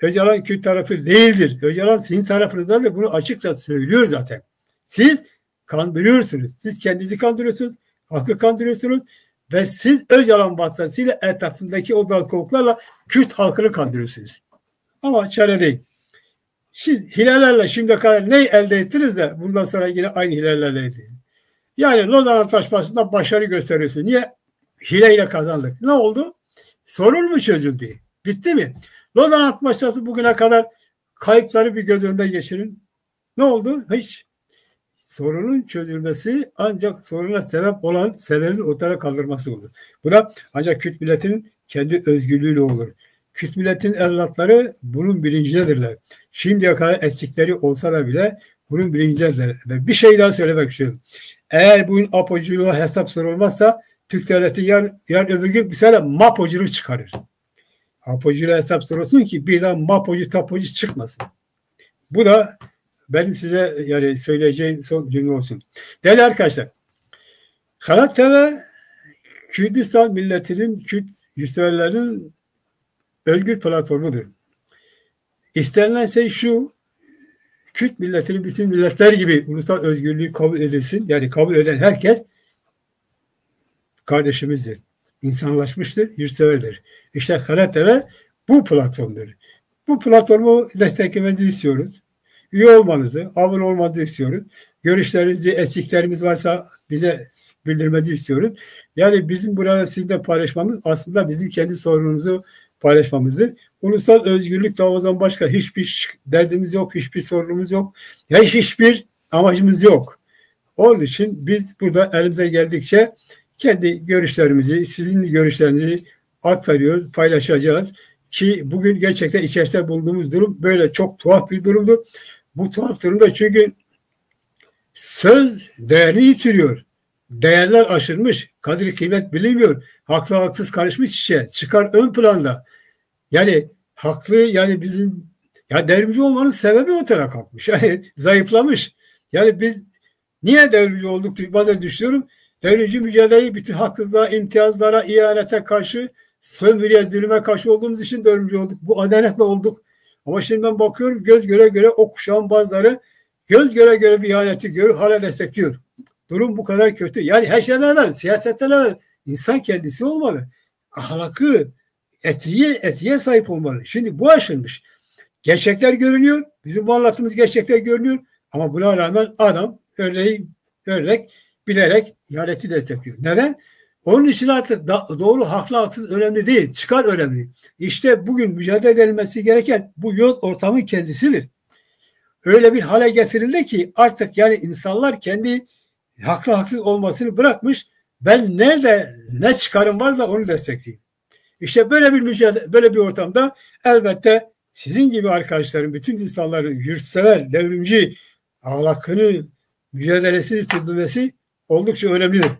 Öcalan Kürt tarafı değildir. Öcalan sizin tarafınızdan da bunu açıkça söylüyor zaten. Siz kandırıyorsunuz. Siz kendinizi kandırıyorsunuz. Halkı kandırıyorsunuz. Ve siz Öcalan vasıtasıyla etrafındaki o dalkovuklarla Kürt halkını kandırıyorsunuz. Ama çare değil. Siz hilelerle şimdiye kadar ne elde ettiniz de bundan sonra yine aynı hilelerle elde edin. Yani Lozan Antlaşması'nda başarı gösteriyorsun. Niye? Hileyle kazandık. Ne oldu? Sorun mu çözüldü? Bitti mi? Lozan Antlaşması bugüne kadar kayıpları bir göz önünden geçirin. Ne oldu? Hiç. Sorunun çözülmesi ancak soruna sebep olan sebebin ortadan kaldırması olur. Bu da ancak Kürt milletinin kendi özgürlüğüyle olur. Kürt milletin evlatları bunun bilincindedirler. Şimdiye kadar eksikleri olsa da bile bunun bilincindedirler. Ve bir şey daha söylemek istiyorum. Eğer bugün apoculuğa hesap sorulmazsa Türk devleti yarın öbür gün bir sene mapoculuk çıkarır. Apoculuğa hesap sorulsun ki birden mapocu tapocu çıkmasın. Bu da benim size yani söyleyeceğim son cümle olsun. Değerli arkadaşlar, Kanal TV Kürdistan milletinin, Kürt yurtseverlerin özgür platformudur. İstenilen şey şu, Kürt milletinin bütün milletler gibi ulusal özgürlüğü kabul edilsin. Yani kabul eden herkes kardeşimizdir. İnsanlaşmıştır, yurtseverdir. İşte Kanal TV bu platformdur. Bu platformu desteklemenizi istiyoruz. Üye olmanızı, abone olmanızı istiyoruz. Görüşlerinizi, eksiklerimiz varsa bize bildirmenizi istiyoruz. Yani bizim burada sizinle paylaşmamız aslında bizim kendi sorunumuzu paylaşmamızdır. Ulusal özgürlük davamızdan başka hiçbir derdimiz yok, hiçbir sorunumuz yok. Ya hiçbir amacımız yok. Onun için biz burada elimize geldikçe kendi görüşlerimizi, sizin görüşlerinizi aktarıyoruz, paylaşacağız. Ki bugün gerçekten içerisinde bulunduğumuz durum böyle çok tuhaf bir durumdu. Bu tuhaf durumda çünkü söz değerini yitiriyor. Değerler aşılmış. Kadir kıymet bilinmiyor. Haklı haksız karışmış işe. Çıkar ön planda. Yani haklı yani bizim ya devrimci olmanın sebebi ortaya kalkmış. Yani zayıflamış. Yani biz niye devrimci olduk? Bazen düşünüyorum. Devrimci mücadeleyi bütün haksızlığa, imtiyazlara, ihanete karşı sömürüye, zulüme karşı olduğumuz için devrimci olduk. Bu adaletle olduk. Ama şimdi ben bakıyorum göz göre göre o kuşağın bazıları göz göre göre bir ihaneti görür, hala destekliyor. Durum bu kadar kötü. Yani her şeyden evvel, siyasetten evvel insan kendisi olmalı. Ahlakı, etiğe sahip olmalı. Şimdi bu aşılmış. Gerçekler görünüyor. Bizim bu anlattığımız gerçekler görünüyor. Ama buna rağmen adam örnek bilerek ihaneti destekliyor. Neden? Onun için artık doğru, haklı, haksız önemli değil. Çıkar önemli. İşte bugün mücadele edilmesi gereken bu yoz ortamın kendisidir. Öyle bir hale getirildi ki artık yani insanlar kendi haklı haksız olmasını bırakmış. Ben nerede ne çıkarım var da onu destekleyeyim. İşte böyle bir mücadele, böyle bir ortamda elbette sizin gibi arkadaşların, bütün insanların yurtsever, devrimci ahlakını, mücadelesini sürdürmesi oldukça önemlidir.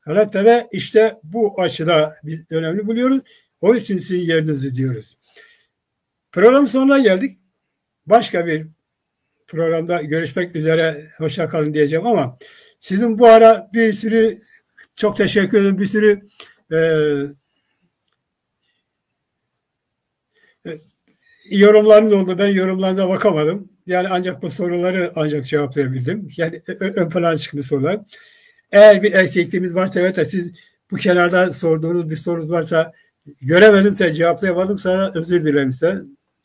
Kanal TV işte bu açıda biz önemli buluyoruz. Onun için sizin yerinizi diyoruz. Program sonuna geldik. Başka bir programda görüşmek üzere. Hoşça kalın diyeceğim ama sizin bu ara bir sürü çok teşekkür ederim. Bir sürü yorumlarınız oldu. Ben yorumlarınıza bakamadım. Yani ancak bu soruları ancak cevaplayabildim. Yani ön plana çıkmış sorular. Eğer bir eksikliğimiz varsa evet siz bu kenarda sorduğunuz bir sorunuz varsa göremedimse cevaplayamadım özür dilerim size.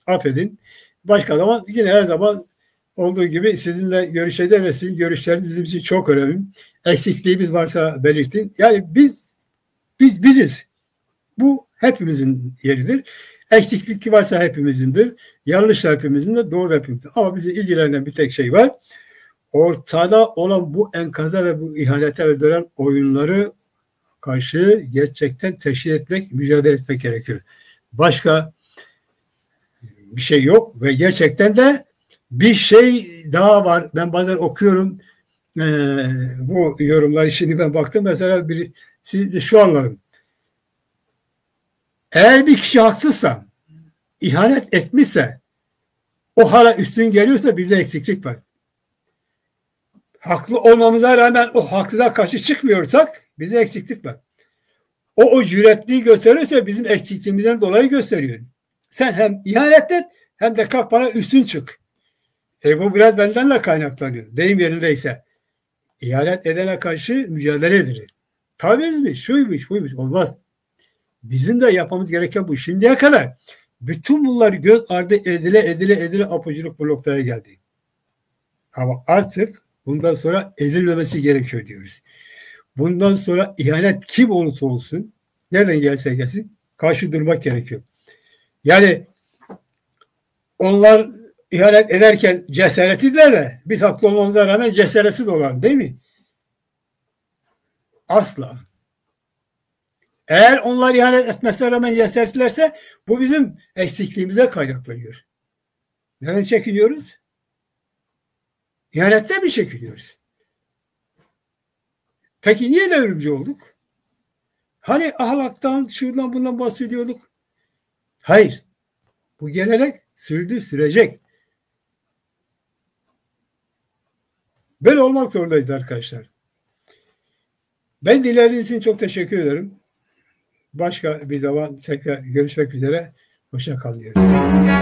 Affedin. Başka zaman yine her zaman olduğu gibi sizinle görüşeceğiz ve sizin görüşleriniz bizim için çok önemli. Eksikliğimiz varsa belirtin. Yani biziz. Bu hepimizin yeridir. Eksiklik varsa hepimizindir. Yanlış da hepimizindir. Doğru da hepimizindir. Ama bizi ilgilenen bir tek şey var. Ortada olan bu enkaza ve bu ihanete ve dönen oyunları karşı gerçekten teşhir etmek, mücadele etmek gerekiyor. Başka bir şey yok ve gerçekten de bir şey daha var. Ben bazen okuyorum bu yorumları. Şimdi ben baktım mesela siz şu anladım. Eğer bir kişi haksızsa, ihanet etmişse, o hala üstün geliyorsa bize eksiklik var. Haklı olmamıza rağmen o haksıza karşı çıkmıyorsak bize eksiklik var. O cüretliği gösteriyorsa bizim eksikliğimizden dolayı gösteriyor. Sen hem ihanet et hem de kalk bana üstün çık. Bu biraz benden de kaynaklanıyor. Deyim yerindeyse. İhanet edene karşı mücadele edilir. Tavizmiş, şuymuş, buymuş. Olmaz. Bizim de yapmamız gereken bu. Şimdiye kadar bütün bunları göz ardı edile apuculuk bu noktaya geldi. Ama artık bundan sonra edilmemesi gerekiyor diyoruz. Bundan sonra ihanet kim olursa olsun, nereden gelse gelsin karşı durmak gerekiyor. Yani onlar ihanet ederken cesaretliler de biz haklı olmamıza rağmen cesaretsiz olan değil mi? Asla. Eğer onlar ihanet etmesine rağmen cesaretlilerse bu bizim eksikliğimize kaynaklanıyor. Neden çekiniyoruz? İhanette mi çekiniyoruz? Peki niye devrimci olduk? Hani ahlaktan, şuradan bundan bahsediyorduk. Hayır. Bu gelenek sürecek. Böyle olmak zorundayız arkadaşlar. Ben dinlediğiniz için çok teşekkür ederim. Başka bir zaman tekrar görüşmek üzere. Hoşça kalın diyoruz.